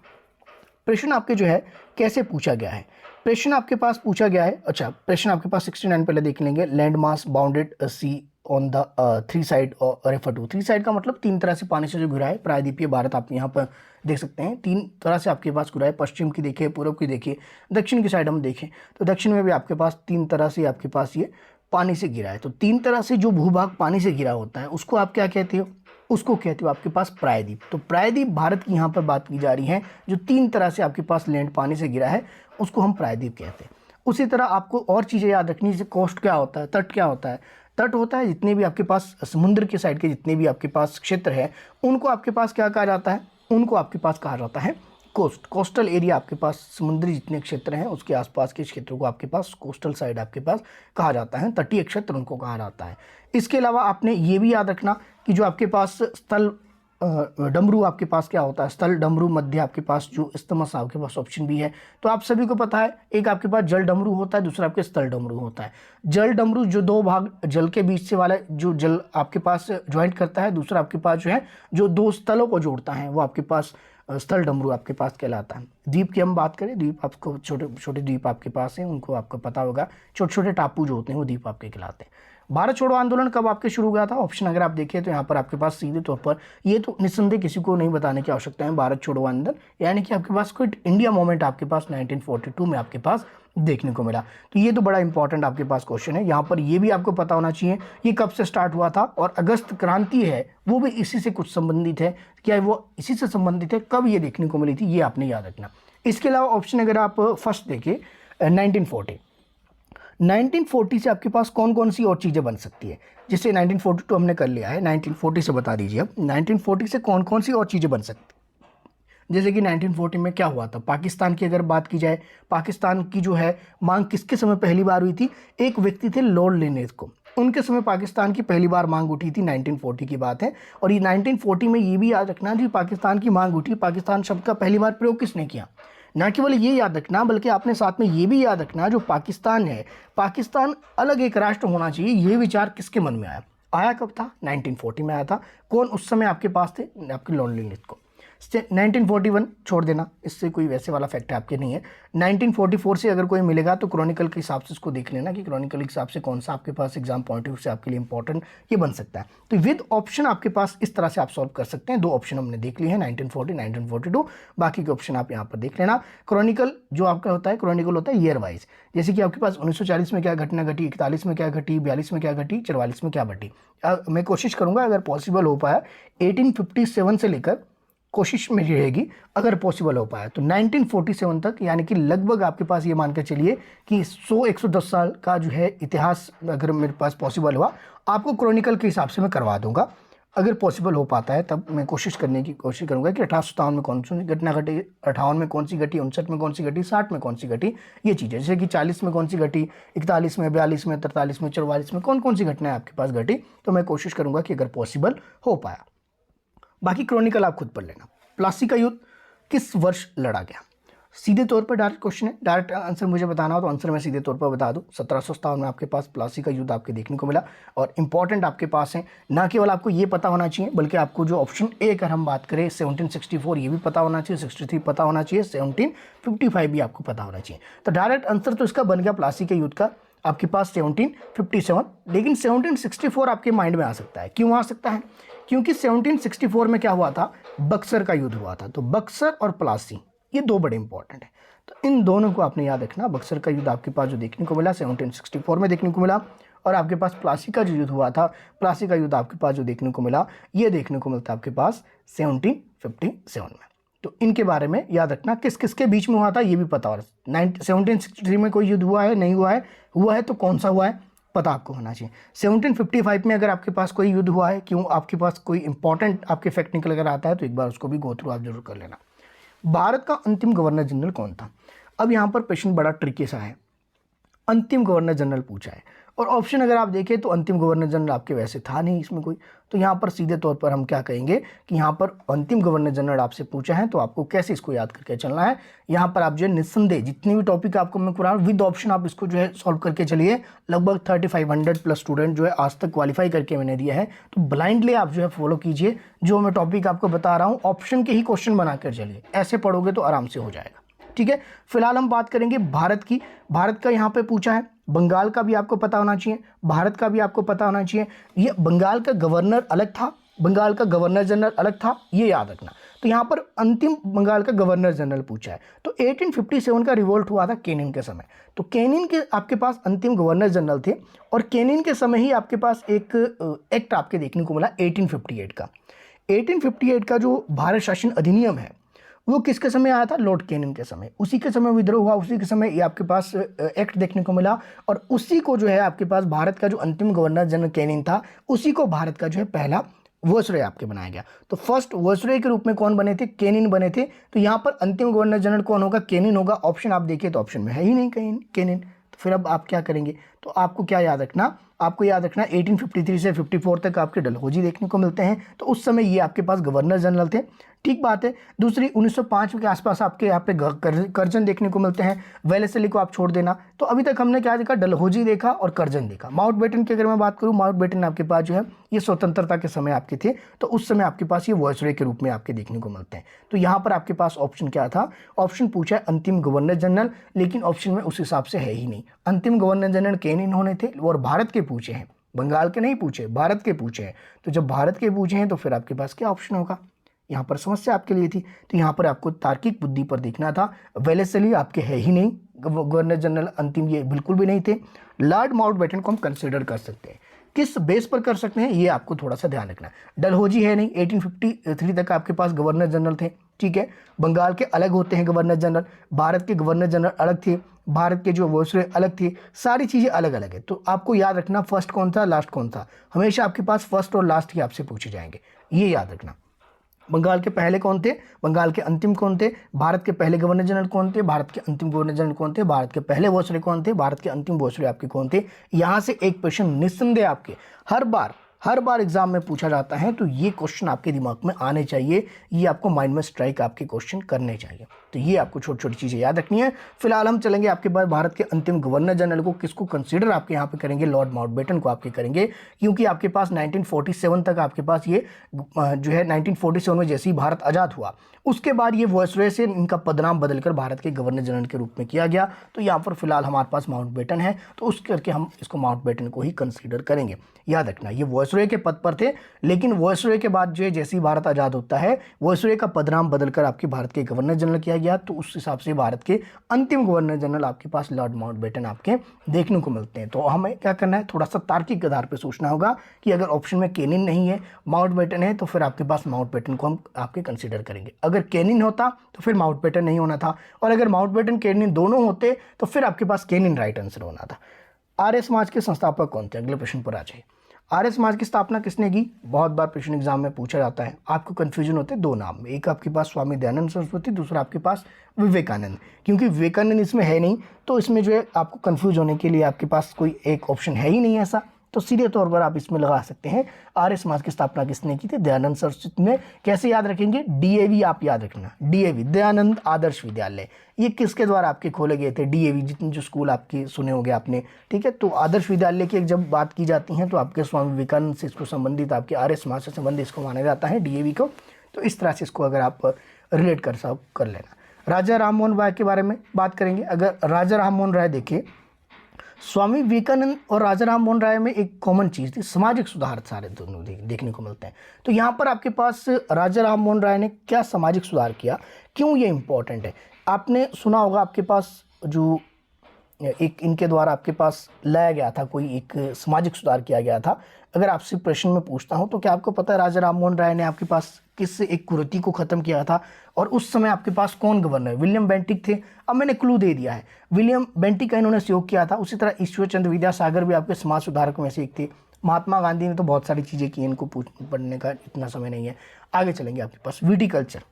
प्रश्न आपके जो है कैसे पूछा गया है। प्रश्न आपके पास पूछा गया है, अच्छा प्रश्न आपके पास 69 पहले देख लेंगे। Land mass bounded sea on the three side और रेफर टू। थ्री साइड का मतलब तीन तरह से पानी से जो घिरा है प्रायद्वीपीय भारत, आप यहाँ पर देख सकते हैं तीन तरह से आपके पास घिरा है। पश्चिम की देखिए, पूर्व की देखिए, दक्षिण की साइड हम देखें तो दक्षिण में भी आपके पास तीन तरह से आपके पास ये पानी से घिरा है। तो तीन तरह से जो भूभाग पानी से घिरा होता है उसको आप क्या कहते हो, उसको कहते हो आपके पास प्रायद्वीप। तो प्रायद्वीप भारत की यहाँ पर बात की जा रही है, जो तीन तरह से आपके पास लैंड पानी से घिरा है उसको हम प्रायद्वीप कहते हैं। उसी तरह आपको और चीज़ें याद रखनी, जैसे कोस्ट क्या होता है, तट क्या होता है। तट होता है जितने भी आपके पास समुद्र के साइड के जितने भी आपके पास क्षेत्र है उनको आपके पास क्या कहा जाता है, उनको आपके पास कहा जाता है कोस्ट। कोस्टल एरिया आपके पास समुद्री जितने क्षेत्र हैं उसके आसपास के क्षेत्रों को आपके पास कोस्टल साइड आपके पास कहा जाता है, तटीय क्षेत्र उनको कहा जाता है। इसके अलावा आपने ये भी याद रखना कि जो आपके पास स्थल डमरू आपके पास क्या होता है, स्थल डमरू मध्य आपके पास जो इस्तमस आपके पास ऑप्शन भी है। तो आप सभी को पता है, एक आपके पास जल डमरू होता है, दूसरा आपके स्थल डमरू होता है। जल डमरू जो दो भाग जल के बीच से वाला जो जल आपके पास ज्वाइंट करता है, दूसरा आपके पास जो है जो दो स्थलों को जोड़ता है वो आपके पास स्थल डमरू आपके पास कहलाता है। द्वीप की हम बात करें, द्वीप आपको छोटे छोटे द्वीप आपके पास हैं, उनको आपको पता होगा, छोटे छोटे टापू जो होते हैं वो द्वीप आपके कहलाते हैं। भारत छोड़ो आंदोलन कब आपके शुरू हुआ था, ऑप्शन अगर आप देखें तो यहाँ पर आपके पास सीधे तौर पर, ये तो निस्संदेह किसी को नहीं बताने की आवश्यकता है, भारत छोड़ो आंदोलन यानी कि आपके पास कोई इंडिया मूवमेंट आपके पास 1942 में आपके पास देखने को मिला। तो ये तो बड़ा इंपॉर्टेंट आपके पास क्वेश्चन है। यहाँ पर ये भी आपको पता होना चाहिए ये कब से स्टार्ट हुआ था, और अगस्त क्रांति है वो भी इसी से कुछ संबंधित है, क्या वो इसी से संबंधित है, कब ये देखने को मिली थी, ये आपने याद रखना। इसके अलावा ऑप्शन अगर आप फर्स्ट देखें 1940 से आपके पास कौन कौन सी और चीज़ें बन सकती है। जैसे 1942 हमने कर लिया है, 1940 से बता दीजिए अब 1940 से कौन कौन सी और चीज़ें बन सकती। जैसे कि 1940 में क्या हुआ था, पाकिस्तान की अगर बात की जाए, पाकिस्तान की जो है मांग किसके समय पहली बार हुई थी, एक व्यक्ति थे लॉर्ड लिनेज को, उनके समय पाकिस्तान की पहली बार मांग उठी थी, 1940 की बात है। और ये 1940 में ये भी याद रखना जी पाकिस्तान की मांग उठी, पाकिस्तान शब्द का पहली बार प्रयोग किसने किया, ना केवल ये याद रखना बल्कि आपने साथ में ये भी याद रखना जो पाकिस्तान है, पाकिस्तान अलग एक राष्ट्र होना चाहिए, ये विचार किसके मन में आया, आया कब था, 1940 में आया था। कौन उस समय आपके पास थे, आपके लॉर्ड लिनेज को। 1941 छोड़ देना, इससे कोई वैसे वाला फैक्ट आपके नहीं है। 1944 से अगर कोई मिलेगा तो क्रॉनिकल के हिसाब से उसको देख लेना कि क्रॉनिकल के हिसाब से कौन सा आपके पास एग्जाम पॉइंट ऑफ व्यू से आपके लिए इंपॉर्टेंट ये बन सकता है। तो विद ऑप्शन आपके पास इस तरह से आप सॉल्व कर सकते हैं। दो ऑप्शन हमने देख लिए हैं, 1940 1942, बाकी के ऑप्शन आप यहाँ पर देख लेना। क्रॉनिकल जो आपका होता है, क्रॉनिकल होता है ईयर वाइज, जैसे कि आपके पास 1940 में क्या घटना घटी, 41 में क्या घटी, 42 में क्या घटी, 44 में क्या घटी। मैं कोशिश करूंगा अगर पॉसिबल हो पाया 1857 से लेकर कोशिश मेरी रहेगी अगर पॉसिबल हो पाया तो 1947 तक, यानी कि लगभग आपके पास ये मान कर चलिए कि 100-110 साल का जो है इतिहास अगर मेरे पास पॉसिबल हुआ, आपको क्रॉनिकल के हिसाब से मैं करवा दूंगा। अगर पॉसिबल हो पाता है तब मैं कोशिश करने की कोशिश करूंगा कि 1857 में कौन सी घटना घटी, 58 में कौन सी घटी, 59 में कौन सी घटी, 60 में कौन सी घटी, ये चीज़ें। जैसे कि 40 में कौन सी घटी, 41 में, 42 में, 43 में, 44 में कौन कौन सी घटनाएं आपके पास घटी, तो मैं कोशिश करूंगा कि अगर पॉसिबल हो पाया। बाकी क्रॉनिकल आप खुद पढ़ लेना। प्लासी का युद्ध किस वर्ष लड़ा गया, सीधे तौर पर डायरेक्ट क्वेश्चन है, डायरेक्ट आंसर मुझे बताना हो तो आंसर मैं सीधे तौर पर बता दूं। 1757 में आपके पास प्लासी का युद्ध आपके देखने को मिला। और इंपॉर्टेंट आपके पास है, ना केवल आपको ये पता होना चाहिए बल्कि आपको जो ऑप्शन ए अगर हम बात करें 1764 ये भी पता होना चाहिए, 63 पता होना चाहिए, 1755 भी आपको पता होना चाहिए। तो डायरेक्ट आंसर तो इसका बन गया प्लासी के युद्ध का आपके पास 1757। लेकिन 1764 आपके माइंड में आ सकता है, क्यों आ सकता है, क्योंकि 1764 में क्या हुआ था, बक्सर का युद्ध हुआ था। तो बक्सर और प्लासी ये दो बड़े इंपॉर्टेंट हैं, तो इन दोनों को आपने याद रखना। बक्सर का युद्ध आपके पास जो देखने को मिला 1764 में देखने को मिला, और आपके पास प्लासी का जो युद्ध हुआ था, प्लासी का युद्ध आपके पास जो देखने को मिला ये देखने को मिलता है आपके पास 1757 में। तो इनके बारे में याद रखना, किस किस के बीच में हुआ था ये भी पता हो। 1763 में कोई युद्ध हुआ है, नहीं हुआ है तो कौन सा हुआ है पता आपको होना चाहिए। 1755 में अगर आपके पास कोई युद्ध हुआ है, क्यों, आपके पास कोई इंपॉर्टेंट आपके फैक्ट निकल कर आता है तो एक बार उसको भी गो थ्रू आप जरूर कर लेना। भारत का अंतिम गवर्नर जनरल कौन था। अब यहाँ पर क्वेश्चन बड़ा ट्रिकी सा है, अंतिम गवर्नर जनरल पूछा है, और ऑप्शन अगर आप देखें तो अंतिम गवर्नर जनरल आपके वैसे था नहीं इसमें कोई, तो यहाँ पर सीधे तौर पर हम क्या कहेंगे कि यहाँ पर अंतिम गवर्नर जनरल आपसे पूछा है, तो आपको कैसे इसको याद करके चलना है। यहाँ पर आप जो है निस्संदेह जितनी भी टॉपिक आपको मैं करा विद ऑप्शन आप इसको जो है सॉल्व करके चलिए। लगभग 3500 प्लस स्टूडेंट जो है आज तक क्वालिफाई करके मैंने दिया है, तो ब्लाइंडली आप जो है फॉलो कीजिए जो मैं टॉपिक आपको बता रहा हूँ, ऑप्शन के ही क्वेश्चन बनाकर चलिए, ऐसे पढ़ोगे तो आराम से हो जाएगा। ठीक है, फिलहाल हम बात करेंगे भारत की। भारत का यहाँ पे पूछा है, बंगाल का भी आपको पता होना चाहिए, भारत का भी आपको पता होना चाहिए। ये बंगाल का गवर्नर अलग था, बंगाल का गवर्नर जनरल अलग था, ये याद रखना। तो यहाँ पर अंतिम बंगाल का गवर्नर जनरल पूछा है, तो 1857 का रिवोल्ट हुआ था केनिन के समय, तो केनिन के आपके पास अंतिम गवर्नर जनरल थे, और केनिन के समय ही आपके पास एक एक्ट आपके देखने को मिला 1858 का। 1858 का जो भारत शासन अधिनियम है वो किसके समय आया था? लॉर्ड केनिन के समय। उसी के समय विद्रोह हुआ, उसी के समय ये आपके पास एक्ट देखने को मिला, और उसी को जो है आपके पास भारत का जो अंतिम गवर्नर जनरल केनिन था, उसी को भारत का जो है पहला वायसरॉय आपके बनाया गया। तो फर्स्ट वायसरॉय के रूप में कौन बने थे? केनिन बने थे। तो यहाँ पर अंतिम गवर्नर जनरल कौन होगा? केनिन होगा। ऑप्शन आप देखिए तो ऑप्शन में है ही नहीं केनिन, तो फिर अब आप क्या करेंगे? तो आपको क्या याद रखना? आपको याद रखना 1853 से 54 तक आपके डलहौजी देखने को मिलते हैं, तो उस समय ये आपके पास गवर्नर जनरल थे। ठीक बात है। दूसरी 1905 के आसपास आपके यहाँ पे करजन देखने को मिलते हैं। वेलेस्ली को आप छोड़ देना। तो अभी तक हमने क्या देखा? डलहौजी देखा और करजन देखा। माउंटबेटन की अगर मैं बात करूँ, माउंटबेटन आपके पास जो है ये स्वतंत्रता के समय आपके थे, तो उस समय आपके पास ये वायसरॉय के रूप में आपके देखने को मिलते हैं। तो यहाँ पर आपके पास ऑप्शन क्या था? ऑप्शन पूछा है अंतिम गवर्नर जनरल, लेकिन ऑप्शन में उस हिसाब से है ही नहीं। अंतिम गवर्नर जनरल केनिन होने थे, और भारत के पूछे हैं, बंगाल के नहीं पूछे, भारत के पूछे हैं। तो जब भारत के पूछे हैं तो फिर आपके पास क्या ऑप्शन होगा? यहाँ पर समस्या आपके लिए थी। तो यहाँ पर आपको तार्किक बुद्धि पर देखना था। वेलेस्ली आपके है ही नहीं गवर्नर जनरल अंतिम, ये बिल्कुल भी नहीं थे। लॉर्ड माउंटबेटन को हम कंसिडर कर सकते हैं, किस बेस पर कर सकते हैं ये आपको थोड़ा सा ध्यान रखना है। डलहौजी है नहीं, 1853 तक आपके पास गवर्नर जनरल थे। ठीक है, बंगाल के अलग होते हैं गवर्नर जनरल, भारत के गवर्नर जनरल अलग थे, भारत के जो वायसरॉय अलग थे, सारी चीज़ें अलग अलग है। तो आपको याद रखना फर्स्ट कौन था, लास्ट कौन था। हमेशा आपके पास फर्स्ट और लास्ट ही आपसे पूछे जाएंगे, ये याद रखना। बंगाल के पहले कौन थे, बंगाल के अंतिम कौन थे, भारत के पहले गवर्नर जनरल कौन थे, भारत के अंतिम गवर्नर जनरल कौन थे, भारत के पहले वायसरॉय कौन थे, भारत के अंतिम वायसरॉय आपके कौन थे। यहाँ से एक क्वेश्चन निस्संदेह आपके हर बार एग्जाम में पूछा जाता है, तो ये क्वेश्चन आपके दिमाग में आने चाहिए, ये आपको माइंड में स्ट्राइक आपके क्वेश्चन करने चाहिए। तो ये आपको छोटी छोटी चीज़ें याद रखनी है। फिलहाल हम चलेंगे आपके पास भारत के अंतिम गवर्नर जनरल को किसको कंसीडर आपके यहाँ पे करेंगे? लॉर्ड माउंटबेटन को आपके करेंगे, क्योंकि आपके पास 1947 तक आपके पास ये जो है 1947 में जैसे ही भारत आज़ाद हुआ उसके बाद ये वायसरॉय से इनका पदनाम बदलकर भारत के गवर्नर जनरल के रूप में किया गया। तो यहाँ पर फिलहाल हमारे पास माउंटबेटन है, तो उस करके हम इसको माउंटबेटन को ही कंसीडर करेंगे। याद रखना ये वायसरॉय के पद पर थे, लेकिन वायसरॉय के बाद जो है जैसे ही भारत आज़ाद होता है वायसरॉय का पदनाम बदलकर आपके भारत के गवर्नर जनरल किया गया, तो उस हिसाब से भारत के अंतिम गवर्नर जनरल आपके पास लॉर्ड माउंटबेटन आपके देखने को मिलते हैं। तो हमें क्या करना है? थोड़ा सा तार्किक आधार पर सोचना होगा कि अगर ऑप्शन में केनिन नहीं है, माउंटबेटन है, तो फिर आपके पास माउंटबेटन को हम आपके कंसीडर करेंगे। अगर केनिन होता तो फिर माउंटबेटन नहीं होना था, और अगर माउंटबेटन केनिन दोनों होते तो फिर आपके पास केनिन राइट आंसर होना था। आर्य समाज के संस्थापक कौन थे? अगले प्रश्न पर आ जाइए। आर्य समाज की स्थापना किसने की? बहुत बार प्रश्न एग्जाम में पूछा जाता है। आपको कंफ्यूजन होते हैं दो नाम में, एक आपके पास स्वामी दयानंद सरस्वती, दूसरा आपके पास विवेकानंद। क्योंकि विवेकानंद इसमें है नहीं, तो इसमें जो है आपको कंफ्यूज होने के लिए आपके पास कोई एक ऑप्शन है ही नहीं ऐसा, तो सीधे तौर पर आप इसमें लगा सकते हैं आर्य समाज की स्थापना किसने की थी? दयानंद सरस्वती ने। कैसे याद रखेंगे? डीएवी आप याद रखना, डीएवी दयानंद आदर्श विद्यालय, ये किसके द्वारा आपके खोले गए थे? डीएवी, जितने जो स्कूल आपके सुने होंगे आपने। ठीक है, तो आदर्श विद्यालय की जब बात की जाती है तो आपके स्वामी विवेकानंद से इसको संबंधित, आपके आर्य समाज से संबंधित इसको माना जाता है डीएवी को। तो इस तरह से इसको अगर आप रिलेट कर लेना। राजा राम मोहन राय के बारे में बात करेंगे। अगर राजा राम मोहन राय देखिए, स्वामी विवेकानंद और राजा राम मोहन राय में एक कॉमन चीज़ थी, सामाजिक सुधार सारे दोनों देखने को मिलते हैं। तो यहाँ पर आपके पास राजा राम मोहन राय ने क्या सामाजिक सुधार किया, क्यों ये इम्पोर्टेंट है? आपने सुना होगा आपके पास जो एक इनके द्वारा आपके पास लाया गया था, कोई एक सामाजिक सुधार किया गया था। अगर आपसे प्रश्न में पूछता हूं तो क्या आपको पता है राजा राम मोहन राय ने आपके पास किस एक कुरीति को खत्म किया था, और उस समय आपके पास कौन गवर्नर? विलियम बेंटिक थे। अब मैंने क्लू दे दिया है, विलियम बेंटिक का इन्होंने सहयोग किया था। उसी तरह ईश्वर चंद्र विद्यासागर भी आपके समाज सुधारकों में से एक थे। महात्मा गांधी ने तो बहुत सारी चीज़ें की, इनको पढ़ने का इतना समय नहीं है। आगे चलेंगे आपके पास विटिकल्चर।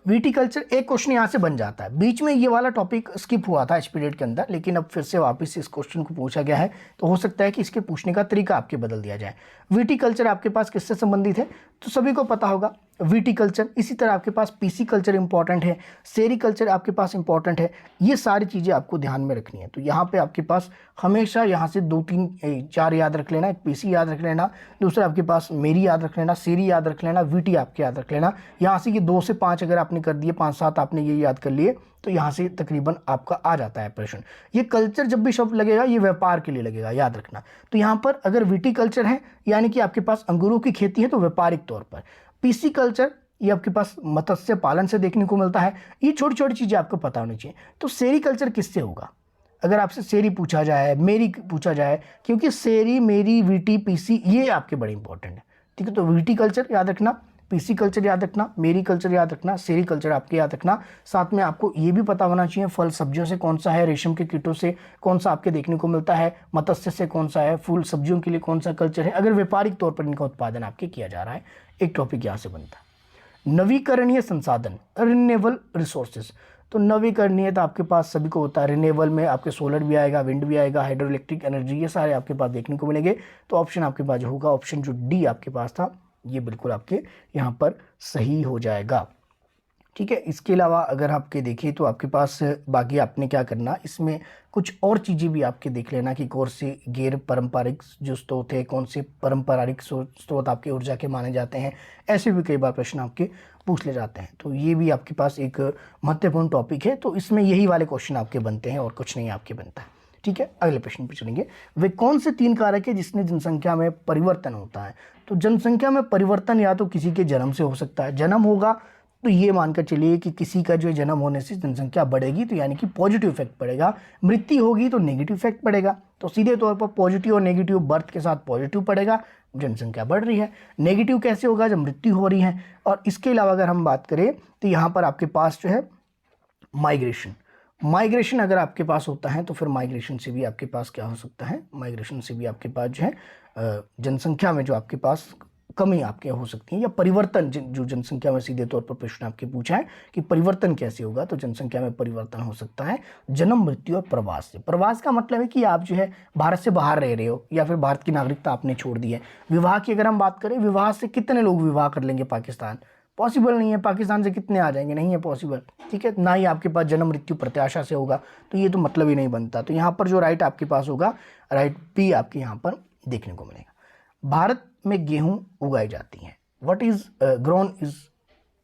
विटिकल्चर एक क्वेश्चन यहाँ से बन जाता है। बीच में ये वाला टॉपिक स्किप हुआ था एचपीडेट के अंदर, लेकिन अब फिर से वापस इस क्वेश्चन को पूछा गया है, तो हो सकता है कि इसके पूछने का तरीका आपके बदल दिया जाए। विटिकल्चर आपके पास किससे संबंधित है, तो सभी को पता होगा विटिकल्चर। इसी तरह आपके पास पीसी कल्चर इंपॉर्टेंट है, सेरीकल्चर आपके पास इंपॉर्टेंट है। ये सारी चीज़ें आपको ध्यान में रखनी है। तो यहाँ पे आपके पास हमेशा यहाँ से 2 3 4 याद रख लेना, एक पीसी याद रख लेना, दूसरा आपके पास मेरी याद रख लेना, सेरी याद रख लेना, वीटी आपके याद रख लेना। यहाँ से ये 2 से 5 अगर आपने कर दिए, 5 7 आपने ये याद कर लिए, तो यहाँ से तकरीबन आपका आ जाता है प्रश्न। ये कल्चर जब भी शब्द लगेगा ये व्यापार के लिए लगेगा, याद रखना। तो यहाँ पर अगर विटिकल्चर है यानी कि आपके पास अंगूरों की खेती है तो व्यापारिक तौर पर। पीसी कल्चर ये आपके पास मत्स्य पालन से देखने को मिलता है। ये छोटी छोटी चीज़ें आपको पता होनी चाहिए। तो सेरीकल्चर किससे होगा, अगर आपसे सेरी पूछा जाए, मेरी पूछा जाए, क्योंकि सेरी, मेरी, वीटी, पीसी ये आपके बड़े इंपॉर्टेंट है, ठीक है। तो विटिकल्चर याद रखना, पीसी कल्चर याद रखना, मेरी कल्चर याद रखना, सेरी कल्चर आपके याद रखना। साथ में आपको ये भी पता होना चाहिए फल सब्जियों से कौन सा है, रेशम के कीटों से कौन सा आपके देखने को मिलता है, मत्स्य से कौन सा है, फूल सब्जियों के लिए कौन सा कल्चर है, अगर व्यापारिक तौर पर इनका उत्पादन आपके किया जा रहा है। एक टॉपिक यहाँ से बनता है। नवीकरणीय संसाधन, रिन्यूएबल रिसोर्सेज। तो नवीकरणीय तो आपके पास सभी को होता है। रिन्यूएबल में आपके सोलर भी आएगा, विंड भी आएगा, हाइड्रो इलेक्ट्रिक एनर्जी, ये सारे आपके पास देखने को मिलेंगे। तो ऑप्शन आपके पास जो होगा, ऑप्शन जो डी आपके पास था, ये बिल्कुल आपके यहाँ पर सही हो जाएगा, ठीक है। इसके अलावा अगर आपके देखें तो आपके पास बाकी आपने क्या करना, इसमें कुछ और चीज़ें भी आपके देख लेना कि कौन से गैर पारंपरिक जो स्रोत है, कौन से पारंपरिक स्रोत आपके ऊर्जा के माने जाते हैं। ऐसे भी कई बार प्रश्न आपके पूछ ले जाते हैं। तो ये भी आपके पास एक महत्वपूर्ण टॉपिक है। तो इसमें यही वाले क्वेश्चन आपके बनते हैं और कुछ नहीं आपके बनता है, ठीक है। अगले प्रश्न पे चलेंगे। वे कौन से 3 कारक है जिसने जनसंख्या में परिवर्तन होता है। तो जनसंख्या में परिवर्तन या तो किसी के जन्म से हो सकता है, जन्म होगा तो ये मानकर चलिए कि किसी का जो जन्म होने से जनसंख्या बढ़ेगी, तो यानी कि पॉजिटिव इफेक्ट पड़ेगा। मृत्यु होगी तो नेगेटिव इफेक्ट पड़ेगा। तो सीधे तौर पर पॉजिटिव और नेगेटिव, बर्थ के साथ पॉजिटिव पड़ेगा, जनसंख्या बढ़ रही है। नेगेटिव कैसे होगा, जब मृत्यु हो रही है। और इसके अलावा अगर हम बात करें तो यहाँ पर आपके पास जो है माइग्रेशन अगर आपके पास होता है तो फिर माइग्रेशन से भी आपके पास क्या हो सकता है, माइग्रेशन से भी आपके पास जो है जनसंख्या में जो आपके पास कमी आपके हो सकती है, या परिवर्तन जो जनसंख्या में सीधे तौर पर प्रश्न आपके पूछा है कि परिवर्तन कैसे होगा, तो जनसंख्या में परिवर्तन हो सकता है जन्म, मृत्यु और प्रवास से। प्रवास का मतलब है कि आप जो है भारत से बाहर रह रहे हो या फिर भारत की नागरिकता आपने छोड़ दी है। विवाह की अगर हम बात करें, विवाह से कितने लोग विवाह कर लेंगे पाकिस्तान, पॉसिबल नहीं है। पाकिस्तान से कितने आ जाएंगे, नहीं है पॉसिबल, ठीक है। ना ही आपके पास जन्म मृत्यु प्रत्याशा से होगा, तो ये तो मतलब ही नहीं बनता। तो यहाँ पर जो राइट आपके पास होगा, राइट बी आपके यहाँ पर देखने को मिलेगा। भारत में गेहूं उगाई जाती है। What is grown is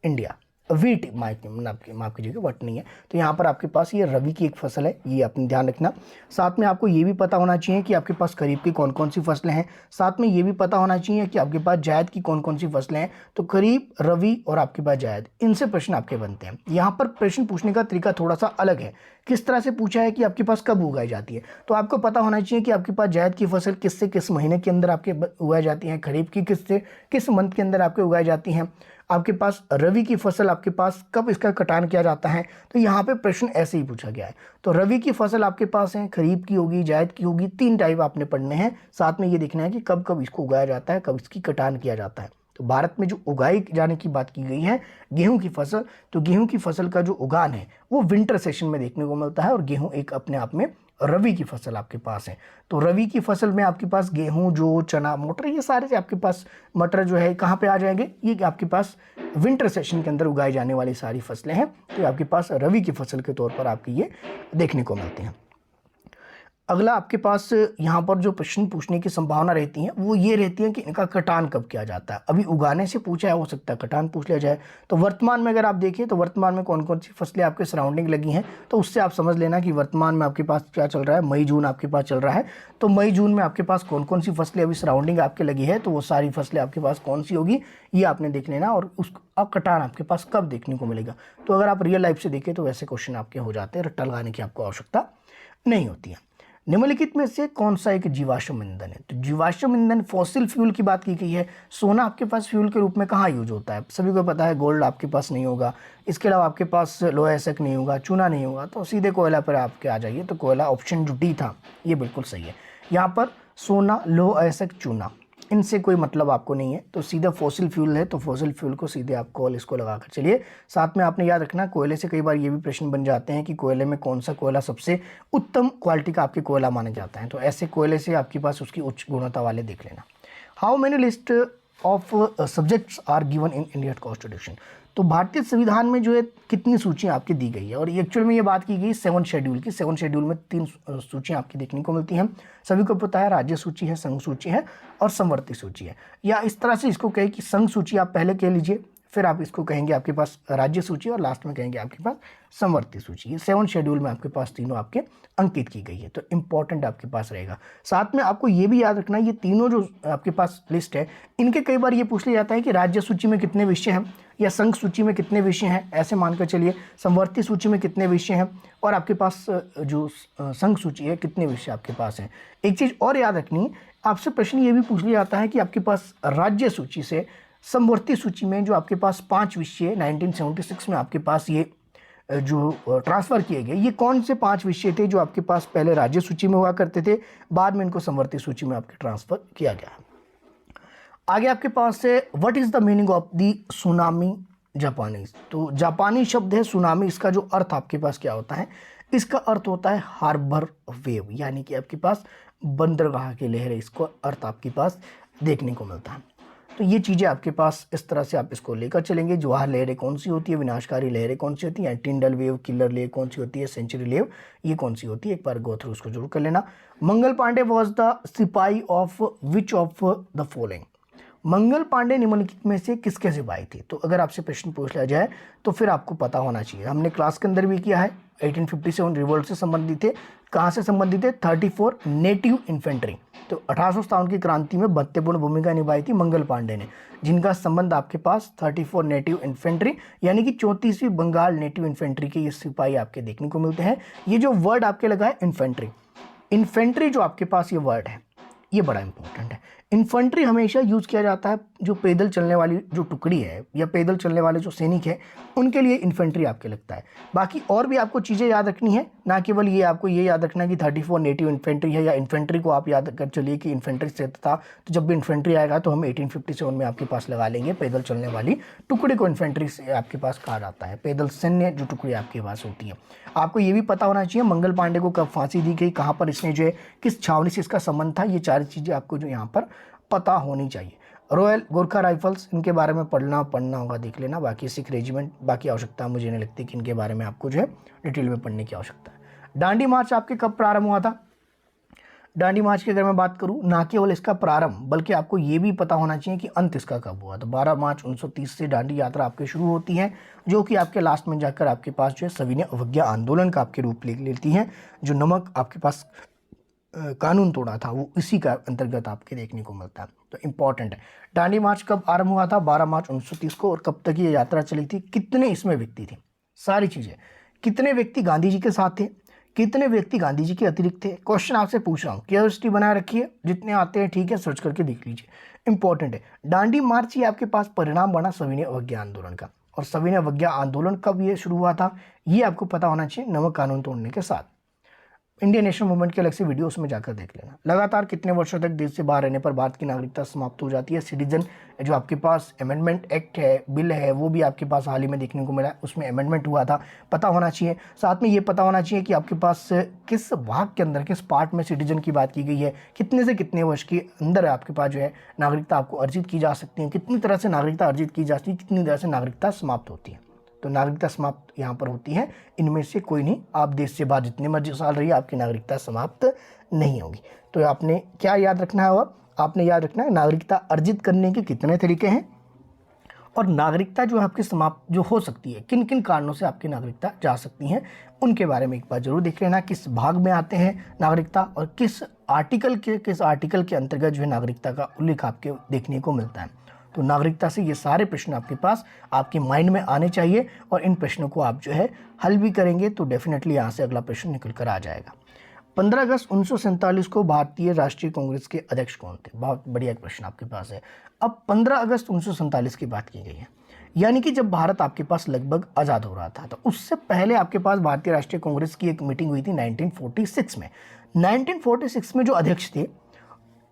India, wheat, माफ कीजिएगा, वट नहीं है। तो यहाँ पर आपके पास ये रबी की एक फसल है, ये आपने ध्यान रखना। साथ में आपको ये भी पता होना चाहिए कि आपके पास खरीफ की कौन कौन सी फसलें हैं। साथ में ये भी पता होना चाहिए कि आपके पास जायद की कौन कौन सी फसलें हैं। तो खरीफ, रबी और आपके पास जायद, इनसे प्रश्न आपके बनते हैं। यहाँ पर प्रश्न पूछने का तरीका थोड़ा सा अलग है। किस तरह से पूछा है कि आपके पास कब उगाई जाती है, तो आपको पता होना चाहिए कि आपके पास जायद की फसल किस से किस महीने के अंदर आपके उगाई जाती है, खरीफ की किस से किस मंथ के अंदर आपके उगाई जाती हैं, आपके पास रवि की फसल आपके पास कब इसका कटान किया जाता है। तो यहाँ पे प्रश्न ऐसे ही पूछा गया है। तो रवि की फसल आपके पास है, खरीफ की होगी, जायद की होगी, 3 टाइप आपने पढ़ने हैं। साथ में ये देखना है कि कब कब इसको उगाया जाता है, कब इसकी कटान किया जाता है। तो भारत में जो उगाई जाने की बात की गई है गेहूं की फसल, तो गेहूं की फसल का जो उगान है वो विंटर सेशन में देखने को मिलता है, और गेहूं एक अपने आप में रवि की फसल आपके पास है। तो रवि की फसल में आपके पास गेहूं, जो चना, मटर, ये सारे आपके पास, मटर जो है कहाँ पे आ जाएंगे, ये आपके पास विंटर सेशन के अंदर उगाई जाने वाली सारी फसलें हैं। तो आपके पास रवि की फसल के तौर पर आपके ये देखने को मिलते हैं। अगला आपके पास यहाँ पर जो प्रश्न पूछने की संभावना रहती है वो ये रहती है कि इनका कटान कब किया जाता है। अभी उगाने से पूछा है, हो सकता है कटान पूछ लिया जाए। तो वर्तमान में अगर आप देखिए तो वर्तमान में कौन कौन सी फसलें आपके सराउंडिंग लगी हैं, तो उससे आप समझ लेना कि वर्तमान में आपके पास क्या चल रहा है। मई जून आपके पास चल रहा है, तो मई जून में आपके पास कौन कौन सी फसलें अभी सराउंडिंग आपके लगी है, तो वो सारी फसलें आपके पास कौन सी होगी ये आपने देख लेना, और उसका कटान आपके पास कब देखने को मिलेगा। तो अगर आप रियल लाइफ से देखें तो वैसे क्वेश्चन आपके हो जाते हैं, रट्टा लगाने की आपको आवश्यकता नहीं होती है। निम्नलिखित में से कौन सा एक जीवाश्म ईंधन है, तो जीवाश्म ईंधन फॉसिल फ्यूल की बात की गई है। सोना आपके पास फ्यूल के रूप में कहाँ यूज होता है, सभी को पता है, गोल्ड आपके पास नहीं होगा। इसके अलावा आपके पास लोहा एसक नहीं होगा, चूना नहीं होगा, तो सीधे कोयला पर आपके आ जाइए। तो कोयला ऑप्शन जो डी था ये बिल्कुल सही है। यहाँ पर सोना, लोहा एसक, चूना, इनसे कोई मतलब आपको नहीं है। तो सीधा फॉसिल फ्यूल है तो फॉसिल फ्यूल को सीधे आप कॉल इसको लगा कर चलिए। साथ में आपने याद रखना, कोयले से कई बार ये भी प्रश्न बन जाते हैं कि कोयले में कौन सा कोयला सबसे उत्तम क्वालिटी का आपके कोयला माना जाता है। तो ऐसे कोयले से आपके पास उसकी उच्च गुणवत्ता वाले देख लेना। How many list of subjects are given in Indian constitution. तो भारतीय संविधान में जो है कितनी सूचियाँ आपकी दी गई है, और एक्चुअल में ये बात की गई 7 शेड्यूल की। 7 शेड्यूल में 3 सूचियाँ आपकी देखने को मिलती हैं। सभी को पता है राज्य सूची है, संघ सूची है और समवर्ती सूची है। या इस तरह से इसको कहे कि संघ सूची आप पहले कह लीजिए, फिर आप इसको कहेंगे आपके पास राज्य सूची और लास्ट में कहेंगे आपके पास समवर्ती सूची। ये 7 शेड्यूल में आपके पास तीनों आपके अंकित की गई है, तो इंपॉर्टेंट आपके पास रहेगा। साथ में आपको ये भी याद रखना, ये तीनों जो आपके पास लिस्ट है इनके कई बार ये पूछ लिया जाता है कि राज्य सूची में कितने विषय हैं या संघ सूची में कितने विषय हैं, ऐसे मानकर चलिए समवर्ती सूची में कितने विषय हैं और आपके पास जो संघ सूची है कितने विषय आपके पास हैं। एक चीज़ और याद रखनी, आपसे प्रश्न ये भी पूछ लिया जाता है कि आपके पास राज्य सूची से समवर्ती सूची में जो आपके पास 5 विषय 1976 में आपके पास ये जो ट्रांसफ़र किए गए, ये कौन से 5 विषय थे जो आपके पास पहले राज्य सूची में हुआ करते थे, बाद में इनको समवर्ती सूची में आपके ट्रांसफ़र किया गया। आगे आपके पास है what is the meaning of the tsunami Japanese. तो जापानी शब्द है सुनामी, इसका जो अर्थ आपके पास क्या होता है, इसका अर्थ होता है हार्बर वेव, यानी कि आपके पास बंदरगाह की लहरें, इसको अर्थ आपके पास देखने को मिलता है। तो ये चीज़ें आपके पास इस तरह से आप इसको लेकर चलेंगे। ज्वार लहरें कौन सी होती है, विनाशकारी लहरें कौन सी होती हैं, टिंडल वेव, किलर वेव कौन सी होती है, सेंचुरी वेव ये कौन सी होती है, एक बार गो थ्रू उसको जरूर कर लेना। मंगल पांडे वॉज द सिपाही of which of the following. Mangal Pandey निम्नलिखित में से किसके सिपाही थे। तो अगर आपसे प्रश्न पूछ लिया जाए तो फिर आपको पता होना चाहिए। हमने क्लास के अंदर भी किया है, 1857 रिवोल्ट से संबंधित थे। कहाँ से संबंधित है, 34 नेटिव इन्फेंट्री। तो 1857 की क्रांति में महत्वपूर्ण भूमिका निभाई थी मंगल पांडे ने, जिनका संबंध आपके पास 34 नेटिव इन्फेंट्री यानी कि 34वीं बंगाल नेटिव इन्फेंट्री के ये सिपाही आपके देखने को मिलते हैं। ये जो वर्ड आपके लगा है इन्फेंट्री, इन्फेंट्री जो आपके पास ये वर्ड है ये बड़ा इंपॉर्टेंट है। इन्फेंट्री हमेशा यूज़ किया जाता है जो पैदल चलने वाली जो टुकड़ी है या पैदल चलने वाले जो सैनिक है उनके लिए इन्फेंट्री आपके लगता है। बाकी और भी आपको चीज़ें याद रखनी है, ना केवल ये आपको ये याद रखना कि 34 नेटिव इन्फेंट्री है या इन्फेंट्री को आप याद कर चलिए कि इन्फेंट्री से था। तो जब भी इन्फेंट्री आएगा तो हम 1857 में आपके पास लगा लेंगे, पैदल चलने वाली टुकड़ी को इन्फेंट्री से आपके पास कहा जाता है, पैदल सैन्य जो टुकड़ी आपके पास होती है। आपको ये भी पता होना चाहिए मंगल पांडे को कब फांसी दी गई, कहाँ पर इसने जो है किस छावनी से इसका संबंध था, ये 4 चीज़ें आपको जो यहाँ पर पता होनी चाहिए। रॉयल गोरखा राइफल्स इनके बारे में पढ़ना होगा, देख लेना। बाकी सिख रेजिमेंट बाकी आवश्यकता मुझे नहीं लगती कि इनके बारे में आपको जो है डिटेल में पढ़ने की आवश्यकता है। दांडी मार्च आपके कब प्रारंभ हुआ था। दांडी मार्च की अगर मैं बात करूं, ना केवल इसका प्रारंभ बल्कि आपको ये भी पता होना चाहिए कि अंत इसका कब हुआ। तो 12 मार्च 1930 से दांडी यात्रा आपके शुरू होती है, जो कि आपके लास्ट में जाकर आपके पास जो है सविनय अवज्ञा आंदोलन का आपके रूप ले लेती है। जो नमक आपके पास कानून तोड़ा था वो इसी का अंतर्गत आपके देखने को मिलता है। तो इंपॉर्टेंट है। दांडी मार्च कब आरंभ हुआ था, 12 मार्च 1930 को, और कब तक ये यात्रा चली थी, कितने इसमें व्यक्ति थे, सारी चीज़ें, कितने व्यक्ति गांधी जी के साथ थे, कितने व्यक्ति गांधी जी के अतिरिक्त थे। क्वेश्चन आपसे पूछ रहा हूँ, क्यूरियोसिटी बनाए रखिए, जितने आते हैं ठीक है, सर्च करके देख लीजिए, इंपॉर्टेंट है। दांडी मार्च ही आपके पास परिणाम बना सविनय अवज्ञा आंदोलन का। और सविनय अवज्ञा आंदोलन कब ये शुरू हुआ था ये आपको पता होना चाहिए, नमक कानून तोड़ने के साथ। इंडियन नेशनल मूवमेंट के अलग से वीडियो उसमें जाकर देख लेना। लगातार कितने वर्षों तक देश से बाहर रहने पर भारत की नागरिकता समाप्त हो जाती है। सिटीजन जो आपके पास अमेंडमेंट एक्ट है, बिल है, वो भी आपके पास हाल ही में देखने को मिला, उसमें अमेंडमेंट हुआ था, पता होना चाहिए। साथ में ये पता होना चाहिए कि आपके पास किस भाग के अंदर किस पार्ट में सिटीजन की बात की गई है, कितने से कितने वर्ष के अंदर आपके पास जो है नागरिकता आपको अर्जित की जा सकती है, कितनी तरह से नागरिकता अर्जित की जाती है, कितनी तरह से नागरिकता समाप्त होती है। तो नागरिकता समाप्त यहाँ पर होती है, इनमें से कोई नहीं। आप देश से बाहर जितने मर्जी साल रहिए आपकी नागरिकता समाप्त नहीं होगी। तो आपने क्या याद रखना है, और आपने याद रखना है नागरिकता अर्जित करने के कितने तरीके हैं, और नागरिकता जो आपकी समाप्त जो हो सकती है, किन किन कारणों से आपकी नागरिकता जा सकती है, उनके बारे में एक बार जरूर देख लेना। किस भाग में आते हैं नागरिकता और किस आर्टिकल के अंतर्गत जो है नागरिकता का उल्लेख आपके देखने को मिलता है। तो नागरिकता से ये सारे प्रश्न आपके पास आपके माइंड में आने चाहिए, और इन प्रश्नों को आप जो है हल भी करेंगे तो डेफिनेटली यहाँ से अगला प्रश्न निकल कर आ जाएगा। 15 अगस्त 1947 को भारतीय राष्ट्रीय कांग्रेस के अध्यक्ष कौन थे। बहुत बढ़िया प्रश्न आपके पास है। अब 15 अगस्त 1947 की बात की गई है, यानी कि जब भारत आपके पास लगभग आज़ाद हो रहा था, तो उससे पहले आपके पास भारतीय राष्ट्रीय कांग्रेस की एक मीटिंग हुई थी 1946 में। 1946 में जो अध्यक्ष थे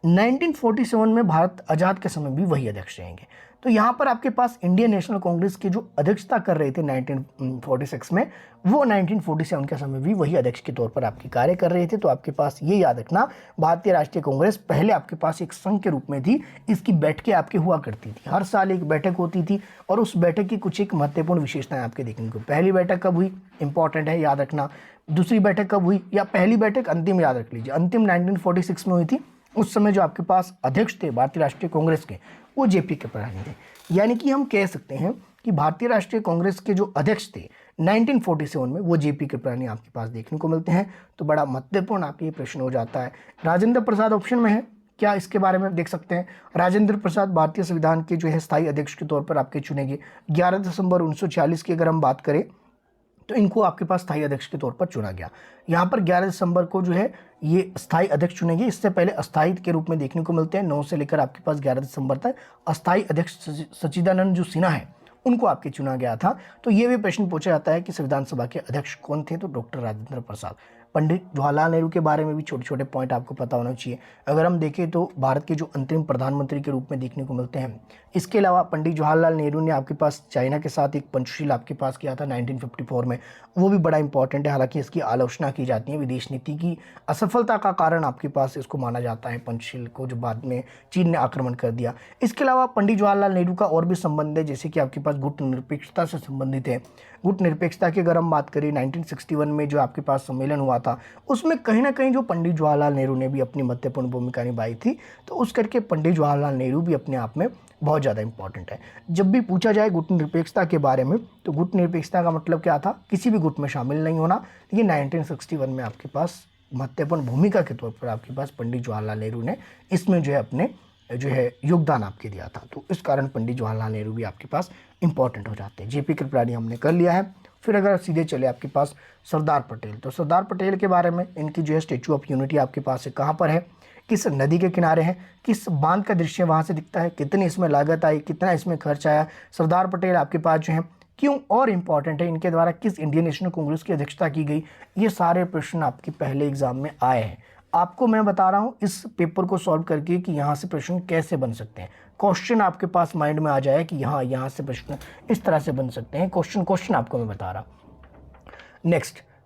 1947 में भारत आज़ाद के समय भी वही अध्यक्ष रहेंगे। तो यहाँ पर आपके पास इंडियन नेशनल कांग्रेस की जो अध्यक्षता कर रहे थे 1946 में, वो 1947 के समय भी वही अध्यक्ष के तौर पर आपके कार्य कर रहे थे। तो आपके पास ये याद रखना, भारतीय राष्ट्रीय कांग्रेस पहले आपके पास एक संघ के रूप में थी, इसकी बैठकें आपकी हुआ करती थी, हर साल एक बैठक होती थी और उस बैठक की कुछ एक महत्वपूर्ण विशेषताएं आपके देखने को। पहली बैठक कब हुई, इंपॉर्टेंट है, याद रखना। दूसरी बैठक कब हुई, या पहली बैठक अंतिम याद रख लीजिए, अंतिम 1946 में हुई थी। उस समय जो आपके पास अध्यक्ष थे भारतीय राष्ट्रीय कांग्रेस के, वो जेपी कृपलानी थे। यानी कि हम कह सकते हैं कि भारतीय राष्ट्रीय कांग्रेस के जो अध्यक्ष थे 1947 में, वो जेपी कृपलानी आपके पास देखने को मिलते हैं। तो बड़ा महत्वपूर्ण आपके ये प्रश्न हो जाता है। राजेंद्र प्रसाद ऑप्शन में है क्या, इसके बारे में देख सकते हैं। राजेंद्र प्रसाद भारतीय संविधान के जो है स्थायी अध्यक्ष के तौर पर आपके चुने गए 11 दिसंबर 1946 की अगर हम बात करें तो इनको आपके पास स्थायी अध्यक्ष के तौर पर चुना गया। यहाँ पर 11 दिसंबर को जो है ये स्थायी अध्यक्ष चुने गए। इससे पहले अस्थायी के रूप में देखने को मिलते हैं। 9 से लेकर आपके पास 11 दिसंबर तक अस्थायी अध्यक्ष सच्चिदानंद जो सिन्हा है उनको आपके चुना गया था। तो ये भी प्रश्न पूछा जाता है कि संविधान सभा के अध्यक्ष कौन थे, तो डॉक्टर राजेंद्र प्रसाद। पंडित जवाहरलाल नेहरू के बारे में भी छोटे छोटे पॉइंट आपको पता होना चाहिए। अगर हम देखें तो भारत के जो अंतरिम प्रधानमंत्री के रूप में देखने को मिलते हैं। इसके अलावा पंडित जवाहरलाल नेहरू ने आपके पास चाइना के साथ एक पंचशील आपके पास किया था 1954 में, वो भी बड़ा इंपॉर्टेंट है। हालांकि इसकी आलोचना की जाती है, विदेश नीति की असफलता का कारण आपके पास इसको माना जाता है पंचशील को, जो बाद में चीन ने आक्रमण कर दिया। इसके अलावा पंडित जवाहरलाल नेहरू का और भी संबंध है, जैसे कि आपके पास गुट निरपेक्षता से संबंधित है। गुट निरपेक्षता की अगर हम बात करें 1961 में जो आपके पास सम्मेलन हुआ था, उसमें कहीं ना कहीं जो पंडित जवाहरलाल नेहरू ने भी अपनी महत्वपूर्ण भूमिका निभाई थी। तो उस करके पंडित जवाहरलाल नेहरू भी अपने आप में बहुत ज़्यादा इंपॉर्टेंट है। जब भी पूछा जाए गुट निरपेक्षता के बारे में, तो गुट निरपेक्षता का मतलब क्या था, किसी भी गुट में शामिल नहीं होना। ये 1961 में आपके पास महत्वपूर्ण भूमिका के तौर पर आपके पास पंडित जवाहरलाल नेहरू ने इसमें जो है अपने जो है योगदान आपके दिया था। तो इस कारण पंडित जवाहरलाल नेहरू भी आपके पास इंपॉर्टेंट हो जाते हैं। जेपी कृपलानी हमने कर लिया है। फिर अगर सीधे चले आपके पास सरदार पटेल, तो सरदार पटेल के बारे में, इनकी जो है स्टेचू ऑफ यूनिटी आपके पास है, कहाँ पर है, किस नदी के किनारे है, किस बांध का दृश्य वहाँ से दिखता है, कितनी इसमें लागत आई, कितना इसमें खर्च आया। सरदार पटेल आपके पास जो है क्यों और इम्पॉर्टेंट है, इनके द्वारा किस इंडियन नेशनल कांग्रेस की अध्यक्षता की गई, ये सारे प्रश्न आपके पहले एग्जाम में आए हैं। आपको मैं बता रहा हूँ इस पेपर को सॉल्व करके कि यहाँ से प्रश्न कैसे बन सकते हैं। क्वेश्चन आपके पास माइंड में आ जाए कि हाँ यहाँ से प्रश्न इस तरह से बन सकते हैं। क्वेश्चन आपको मैं बता रहा हूँ।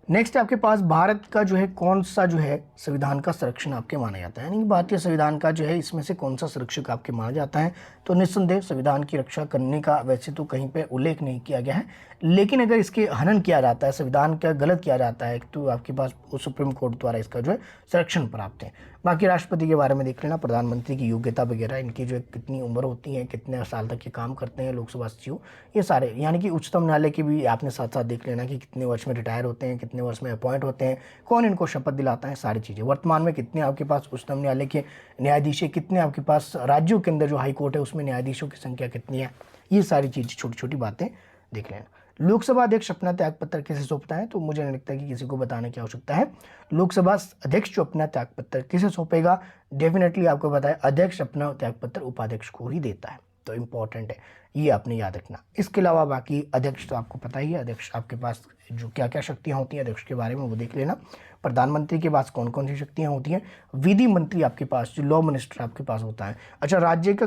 नेक्स्ट आपके पास भारत का जो है कौन सा जो है संविधान का संरक्षण आपके माना जाता है, यानी कि भारतीय संविधान का जो है इसमें से कौन सा संरक्षक आपके माना जाता है। तो निस्संदेह संविधान की रक्षा करने का वैसे तो कहीं पे उल्लेख नहीं किया गया है, लेकिन अगर इसके हनन किया जाता है, संविधान का गलत किया जाता है, तो आपके पास सुप्रीम कोर्ट द्वारा इसका जो है संरक्षण प्राप्त है। बाकी राष्ट्रपति के बारे में देख लेना, प्रधानमंत्री की योग्यता वगैरह, इनकी जो कितनी उम्र होती है, कितने साल तक ये काम करते हैं लोकसभा सचिव, ये सारे, यानी कि उच्चतम न्यायालय के भी आपने साथ साथ देख लेना कि कितने वर्ष में रिटायर होते हैं, कितने वर्ष में अपॉइंट होते हैं, कौन इनको शपथ दिलाता है, सारी चीज़ें। वर्तमान में कितने आपके पास उच्चतम न्यायालय के न्यायाधीश है, कितने आपके पास राज्यों के अंदर जो हाई कोर्ट है उसमें न्यायाधीशों की संख्या कितनी है, ये सारी चीज़ छोटी छोटी बातें देख लेना। लोकसभा अध्यक्ष अपना त्यागपत्र कैसे सौंपता है, तो मुझे नहीं लगता कि किसी को बताने की आवश्यकता है। लोकसभा अध्यक्ष जो अपना त्यागपत्र किसे सौंपेगा, डेफिनेटली आपको पता है अध्यक्ष अपना त्यागपत्र उपाध्यक्ष को ही देता है। तो इंपॉर्टेंट है, ये आपने याद रखना। इसके अलावा बाकी अध्यक्ष तो आपको पता ही है, अध्यक्ष आपके पास जो क्या क्या शक्तियाँ होती हैं अध्यक्ष के बारे में वो देख लेना। प्रधानमंत्री के पास कौन कौन सी शक्तियाँ होती हैं, विधि मंत्री आपके पास, जो लॉ मिनिस्टर आपके पास होता है। अच्छा, राज्य का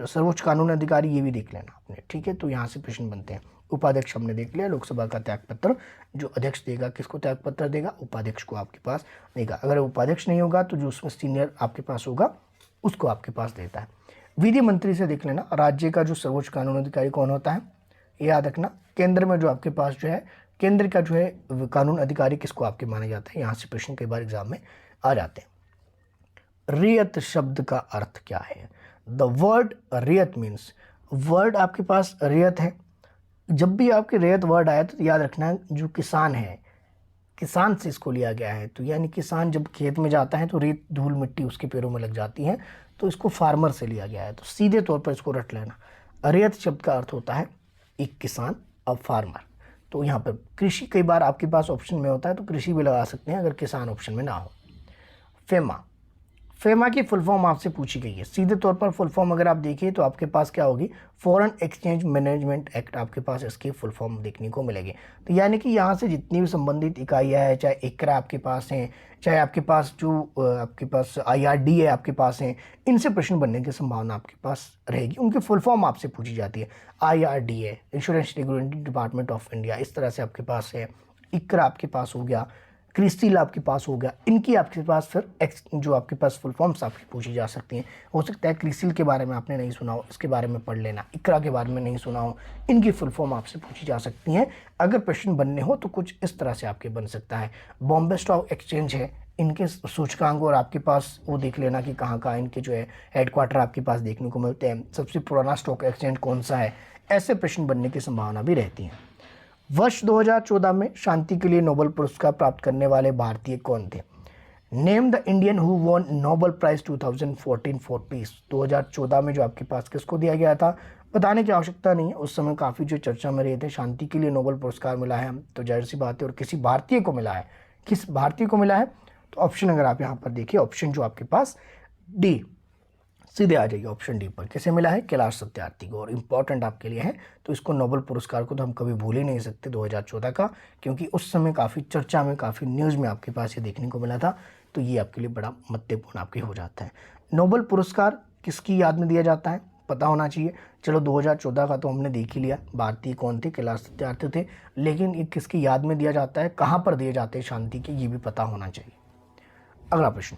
सर्वोच्च कानून अधिकारी, ये भी देख लेना आपने, ठीक है। तो यहाँ से प्रश्न बनते हैं। उपाध्यक्ष हमने देख लिया, लोकसभा का त्यागपत्र जो अध्यक्ष देगा, किसको त्यागपत्र देगा, उपाध्यक्ष को आपके पास देगा। अगर उपाध्यक्ष नहीं होगा तो जो उसमें सीनियर आपके पास होगा उसको आपके पास देता है। विधि मंत्री से देख लेना, राज्य का जो सर्वोच्च कानून अधिकारी कौन होता है, याद रखना। केंद्र में जो आपके पास जो है, केंद्र का जो है कानून अधिकारी किसको आपके माना जाता है, यहाँ से प्रश्न कई बार एग्जाम में आ जाते हैं। रियत शब्द का अर्थ क्या है, द वर्ड रियत मीन्स, वर्ड आपके पास रियत है। जब भी आपके रियत वर्ड आया तो याद रखना जो किसान है, किसान से इसको लिया गया है। तो यानी किसान जब खेत में जाता है तो रेत धूल मिट्टी उसके पैरों में लग जाती है, तो इसको फार्मर से लिया गया है। तो सीधे तौर पर इसको रट लेना। रियत शब्द का अर्थ होता है एक किसान, अब फार्मर। तो यहाँ पर कृषि कई बार आपके पास ऑप्शन में होता है, तो कृषि भी लगा सकते हैं अगर किसान ऑप्शन में ना हो। फेमा, फेमा की फुल फॉर्म आपसे पूछी गई है। सीधे तौर पर फुल फॉर्म अगर आप देखिए तो आपके पास क्या होगी, फॉरेन एक्सचेंज मैनेजमेंट एक्ट, आपके पास इसकी फुल फॉर्म देखने को मिलेगी। तो यानी कि यहाँ से जितनी भी संबंधित इकाइयाँ हैं, चाहे इकरा आपके पास हैं, चाहे आपके पास जो आपके पास IRD है आपके पास हैं, इनसे प्रश्न बनने की संभावना आपके पास रहेगी। उनकी फुल फॉर्म आपसे पूछी जाती है। IRD है, insurance regulatory department of India, इस तरह से आपके पास है। इकरा आपके पास हो गया, क्रिस्टल आपके पास हो गया, इनकी आपके पास फिर जो आपके पास फुल फॉर्म्स आपकी पूछी जा सकती हैं। हो सकता है क्रिस्टल के बारे में आपने नहीं सुना हो, इसके बारे में पढ़ लेना। इकरा के बारे में नहीं सुना हो, इनकी फुल फॉर्म आपसे पूछी जा सकती हैं। अगर प्रश्न बनने हो तो कुछ इस तरह से आपके बन सकता है। बॉम्बे स्टॉक एक्सचेंज है, इनके सूचकांक और आपके पास वो देख लेना कि कहाँ कहाँ इनके जो है हेडक्वार्टर आपके पास देखने को मिलते हैं। सबसे पुराना स्टॉक एक्सचेंज कौन सा है, ऐसे प्रश्न बनने की संभावना भी रहती है। वर्ष 2014 में शांति के लिए नोबेल पुरस्कार प्राप्त करने वाले भारतीय कौन थे? Name the Indian who won Nobel prize 2014 for peace. 2014 में जो आपके पास किसको दिया गया था, बताने की आवश्यकता नहीं है, उस समय काफ़ी जो चर्चा में रहे थे। शांति के लिए नोबेल पुरस्कार मिला है तो जाहिर सी बात है, और किसी भारतीय को मिला है। किस भारतीय को मिला है? तो ऑप्शन अगर आप यहाँ पर देखिए, ऑप्शन जो आपके पास डी, सीधे आ जाइए ऑप्शन डी पर। किसे मिला है? कैलाश सत्यार्थी को। और इम्पॉर्टेंट आपके लिए है, तो इसको नोबेल पुरस्कार को तो हम कभी भूल ही नहीं सकते 2014 का, क्योंकि उस समय काफ़ी चर्चा में, काफ़ी न्यूज़ में आपके पास ये देखने को मिला था। तो ये आपके लिए बड़ा महत्वपूर्ण आपके हो जाता है। नोबेल पुरस्कार किसकी याद में दिया जाता है, पता होना चाहिए। चलो 2014 का तो हमने देख ही लिया, भारतीय कौन थे, कैलाश सत्यार्थी थे। लेकिन ये किसकी याद में दिया जाता है, कहाँ पर दिए जाते हैं शांति के, ये भी पता होना चाहिए। अगला प्रश्न,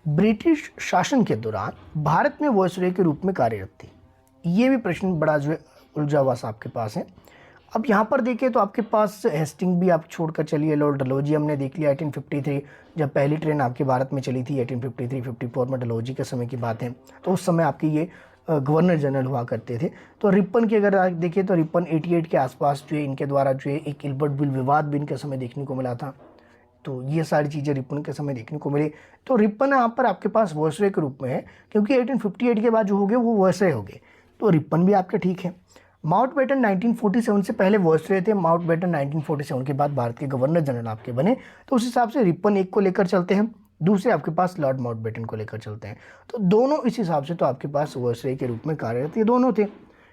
ब्रिटिश शासन के दौरान भारत में वॉयसरॉय के रूप में कार्यरत थी। ये भी प्रश्न बड़ा जो है उलझा हुआ सा आपके पास है। अब यहाँ पर देखें तो आपके पास हेस्टिंग भी आप छोड़कर चलिए, लॉर्ड डलहौजी हमने देख लिया 1853, जब पहली ट्रेन आपके भारत में चली थी 1853-54 में, डलहौजी के समय की बात है। तो उस समय आपके ये गवर्नर जनरल हुआ करते थे। तो रिपन की अगर आप देखें तो रिपन 88 के आसपास जो है इनके द्वारा जो है एक इल्बर्ट बिल विवाद भी इनके समय देखने को मिला था। तो ये सारी चीज़ें रिपन के समय देखने को मिली। तो रिपन यहाँ पर आपके पास वॉयसरॉय के रूप में है, क्योंकि 1858 के बाद जो हो गए वो वॉयसरॉय हो गए। तो रिपन भी आपके ठीक है। माउंटबेटन 1947 से पहले वॉयसरॉय थे, माउंटबेटन 1947 के बाद भारत के गवर्नर जनरल आपके बने। तो उस हिसाब से रिपन एक को लेकर चलते हैं, दूसरे आपके पास लॉर्ड माउंटबेटन को लेकर चलते हैं। तो दोनों इस हिसाब से तो आपके पास वॉयसरॉय के रूप में कार्यरत ये दोनों थे।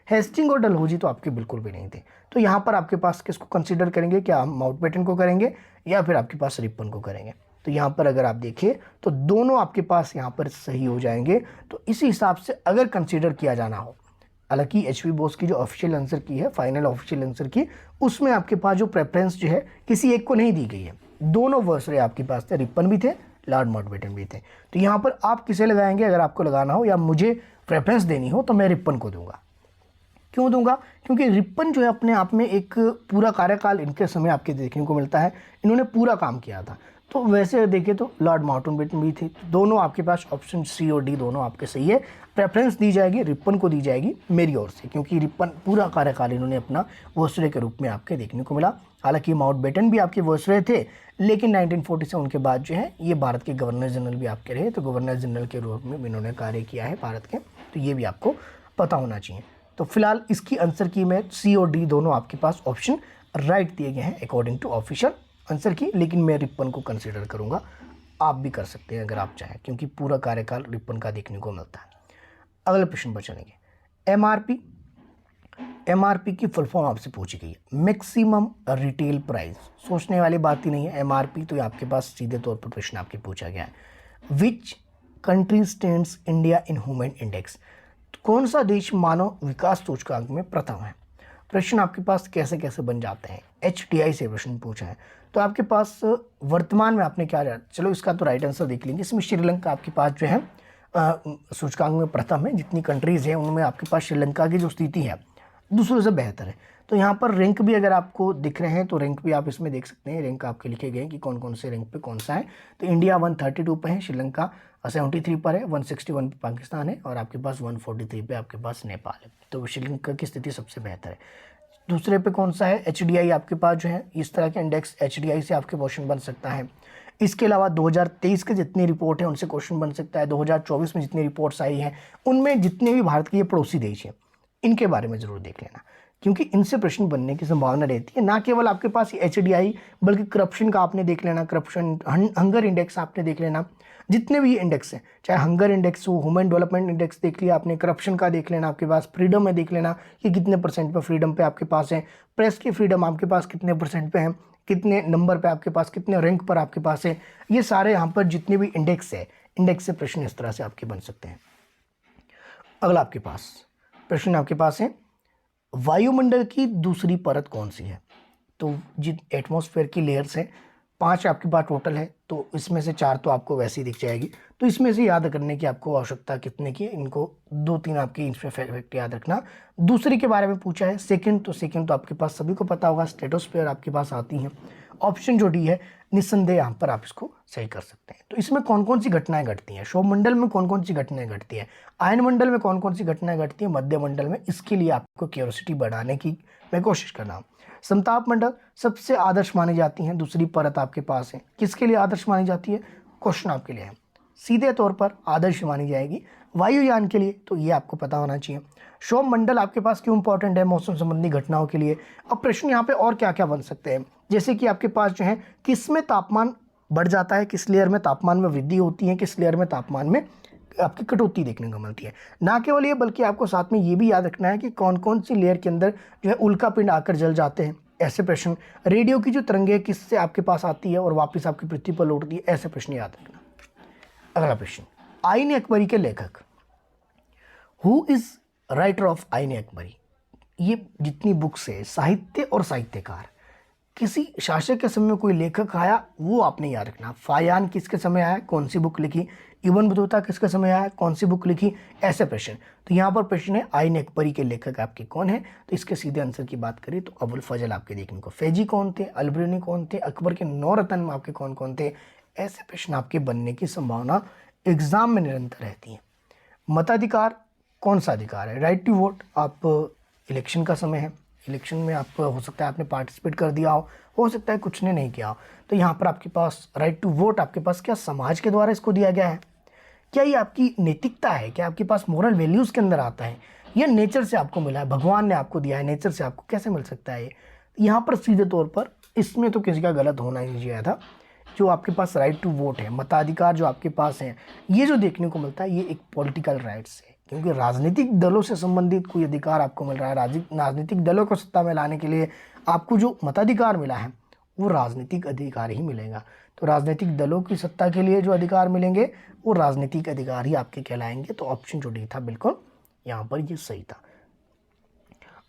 हेस्टिंग और डलहौजी तो आपके बिल्कुल भी नहीं थे। तो यहाँ पर आपके पास किसको कंसीडर करेंगे, क्या हम माउंटबेटन को करेंगे या फिर आपके पास रिपन को करेंगे? तो यहाँ पर अगर आप देखिए तो दोनों आपके पास यहाँ पर सही हो जाएंगे। तो इसी हिसाब से अगर कंसीडर किया जाना हो, हालांकि HP बोस की जो ऑफिशियल आंसर की है, फाइनल ऑफिशियल आंसर की, उसमें आपके पास जो प्रेफरेंस जो है किसी एक को नहीं दी गई है। दोनों वॉयसरॉय आपके पास थे, रिपन भी थे, लॉर्ड माउंटबेटन भी थे। तो यहाँ पर आप किसे लगाएंगे, अगर आपको लगाना हो या मुझे प्रेफरेंस देनी हो तो मैं रिपन को दूंगा। क्यों दूंगा? क्योंकि रिपन जो है अपने आप में एक पूरा कार्यकाल इनके समय आपके देखने को मिलता है, इन्होंने पूरा काम किया था। तो वैसे देखें तो लॉर्ड माउंटबेटन भी थे। तो दोनों आपके पास ऑप्शन सी और डी दोनों आपके सही है। प्रेफरेंस दी जाएगी रिपन को, दी जाएगी मेरी ओर से, क्योंकि रिपन पूरा कार्यकाल इन्होंने अपना वॉयसरॉय के रूप में आपके देखने को मिला। हालांकि माउंटबेटन भी आपके वॉयसरॉय थे, लेकिन 1947 के बाद जो है ये भारत के गवर्नर जनरल भी आपके रहे। तो गवर्नर जनरल के रूप में इन्होंने कार्य किया है भारत के। तो ये भी आपको पता होना चाहिए। तो फिलहाल इसकी आंसर की मैं सी और डी दोनों आपके पास ऑप्शन राइट दिए गए हैं अकॉर्डिंग टू ऑफिशियल आंसर की, लेकिन मैं रिपन को कंसीडर करूंगा। आप भी कर सकते हैं अगर आप चाहें, क्योंकि पूरा कार्यकाल रिपन का देखने को मिलता है। अगले प्रश्न पर चलेंगे। MRP की फुल फॉर्म आपसे पूछी गई है, मैक्सिमम रिटेल प्राइस। सोचने वाली बात ही नहीं है, MRP तो आपके पास सीधे तौर पर प्रश्न आपके पूछा गया है। Which country stands India in human index. कौन सा देश मानव विकास सूचकांक में प्रथम है? प्रश्न आपके पास कैसे कैसे बन जाते हैं, HDI से प्रश्न पूछा है। तो आपके पास वर्तमान में आपने क्या, चलो इसका तो राइट आंसर देख लेंगे। इसमें श्रीलंका आपके पास जो है सूचकांक में प्रथम है। जितनी कंट्रीज़ हैं उनमें आपके पास श्रीलंका की जो स्थिति है दूसरों से बेहतर है। तो यहाँ पर रैंक भी अगर आपको दिख रहे हैं तो रैंक भी आप इसमें देख सकते हैं। रैंक आपके लिखे गए हैं कि कौन कौन से रैंक पे कौन सा है। तो इंडिया 132 पे है, श्रीलंका 73 पर है, 161 पे पाकिस्तान है, और आपके पास 143 पे आपके पास नेपाल है। तो श्रीलंका की स्थिति सबसे बेहतर है। दूसरे पे कौन सा है? HDI आपके पास जो है इस तरह के इंडेक्स HDI से आपके क्वेश्चन बन सकता है। इसके अलावा 2023 के जितनी रिपोर्ट है उनसे क्वेश्चन बन सकता है। 2024 में जितनी रिपोर्ट्स आई हैं उनमें जितने भी भारत के ये पड़ोसी देश हैं इनके बारे में ज़रूर देख लेना। क्योंकि इनसे प्रश्न बनने की संभावना रहती है। ना केवल आपके पास HDI बल्कि करप्शन का आपने देख लेना, करप्शन, हंगर इंडेक्स आपने देख लेना, जितने भी इंडेक्स हैं, चाहे हंगर इंडेक्स हो, ह्यूमन डेवलपमेंट इंडेक्स देख लिया आपने, करप्शन का देख लेना आपके पास, फ्रीडम में देख लेना कि कितने परसेंट पे फ्रीडम पे आपके पास है, प्रेस की फ्रीडम आपके पास कितने परसेंट पे है, कितने नंबर पे आपके पास, कितने रैंक पर आपके पास है। ये सारे यहाँ पर जितने भी इंडेक्स है, इंडेक्स से प्रश्न इस तरह से आपके बन सकते हैं। अगला आपके पास प्रश्न आपके पास है, वायुमंडल की दूसरी परत कौन सी है? तो जित एटमॉस्फेयर की लेयर्स हैं 5 आपके पास टोटल है, तो इसमें से 4 तो आपको वैसे ही दिख जाएगी। तो इसमें से याद करने की आपको आवश्यकता कितने की, इनको 2-3 आपकी इसमें फैक्ट याद रखना। दूसरी के बारे में पूछा है, सेकंड तो आपके पास सभी को पता होगा, स्ट्रेटोस्फेयर आपके पास आती हैं। ऑप्शन जो डी है निस्संदेह यहाँ पर आप इसको सही कर सकते हैं। तो इसमें कौन कौन सी घटनाएं घटती हैं, सौरमंडल में कौन कौन सी घटनाएं घटती हैं, आयनमंडल में कौन कौन सी घटनाएं घटती हैं, मध्यमंडल में, इसके लिए आपको क्यूरियोसिटी बढ़ाने की मैं कोशिश कर रहा हूँ। समताप मंडल सबसे आदर्श मानी जाती हैं, दूसरी परत आपके पास है, किसके लिए आदर्श मानी जाती है, क्वेश्चन आपके लिए है, सीधे तौर पर आदर्श मानी जाएगी वायुयान के लिए, तो ये आपको पता होना चाहिए। सौरमंडल आपके पास क्यों इंपॉर्टेंट है मौसम संबंधी घटनाओं के लिए। अब प्रश्न यहाँ पे और क्या क्या बन सकते हैं, जैसे कि आपके पास जो है किस में तापमान बढ़ जाता है, किस लेयर में तापमान में वृद्धि होती है, किस लेयर में तापमान में आपकी कटौती देखने को मिलती है। ना केवल ये बल्कि आपको साथ में ये भी याद रखना है कि कौन कौन सी लेयर के अंदर जो है उल्का पिंड आकर जल जाते हैं, ऐसे प्रश्न। रेडियो की जो तरंगें किससे आपके पास आती है और वापस आपकी पृथ्वी पर लौटती है, ऐसे प्रश्न याद रखना। अगला प्रश्न, आईन अकबरी के लेखक, हु इज राइटर ऑफ आईन अकबरी। ये जितनी बुक्स है, साहित्य और साहित्यकार, किसी शासक के समय में कोई लेखक आया वो आपने याद रखना। फायान किसके समय आया, कौन सी बुक लिखी, इब्न बतूता किसके समय आया, कौन सी बुक लिखी, ऐसे प्रश्न। तो यहाँ पर प्रश्न है आईन अकबरी के लेखक आपके कौन है, तो इसके सीधे आंसर की बात करें तो अबुल फजल आपके देखने को। फैजी कौन थे, अलबरूनी कौन थे, अकबर के 9 रत्न में आपके कौन कौन थे, ऐसे प्रश्न आपके बनने की संभावना एग्जाम में निरंतर रहती है। मताधिकार कौन सा अधिकार है, राइट टू वोट। आप इलेक्शन का समय है, इलेक्शन में आप हो सकता है आपने पार्टिसिपेट कर दिया हो सकता है कुछ ने नहीं किया हो, तो यहाँ पर आपके पास राइट टू वोट आपके पास क्या समाज के द्वारा इसको दिया गया है, क्या ये आपकी नैतिकता है, क्या आपके पास मोरल वैल्यूज़ के अंदर आता है, या नेचर से आपको मिला है, भगवान ने आपको दिया है, नेचर से आपको कैसे मिल सकता है। यहाँ पर सीधे तौर पर इसमें तो किसी का गलत होना ही नहीं चाहिए था। जो आपके पास राइट टू वोट है, मताधिकार जो आपके पास है, ये जो देखने को मिलता है ये एक पॉलिटिकल राइट्स है, क्योंकि राजनीतिक दलों से संबंधित कोई अधिकार आपको मिल रहा है। राजनीतिक दलों को सत्ता में लाने के लिए आपको जो मताधिकार मिला है वो राजनीतिक अधिकार ही मिलेगा। तो राजनीतिक दलों की सत्ता के लिए जो अधिकार मिलेंगे वो राजनीतिक अधिकार ही आपके कहलाएंगे। तो ऑप्शन जो डी था बिल्कुल यहाँ पर ये सही था।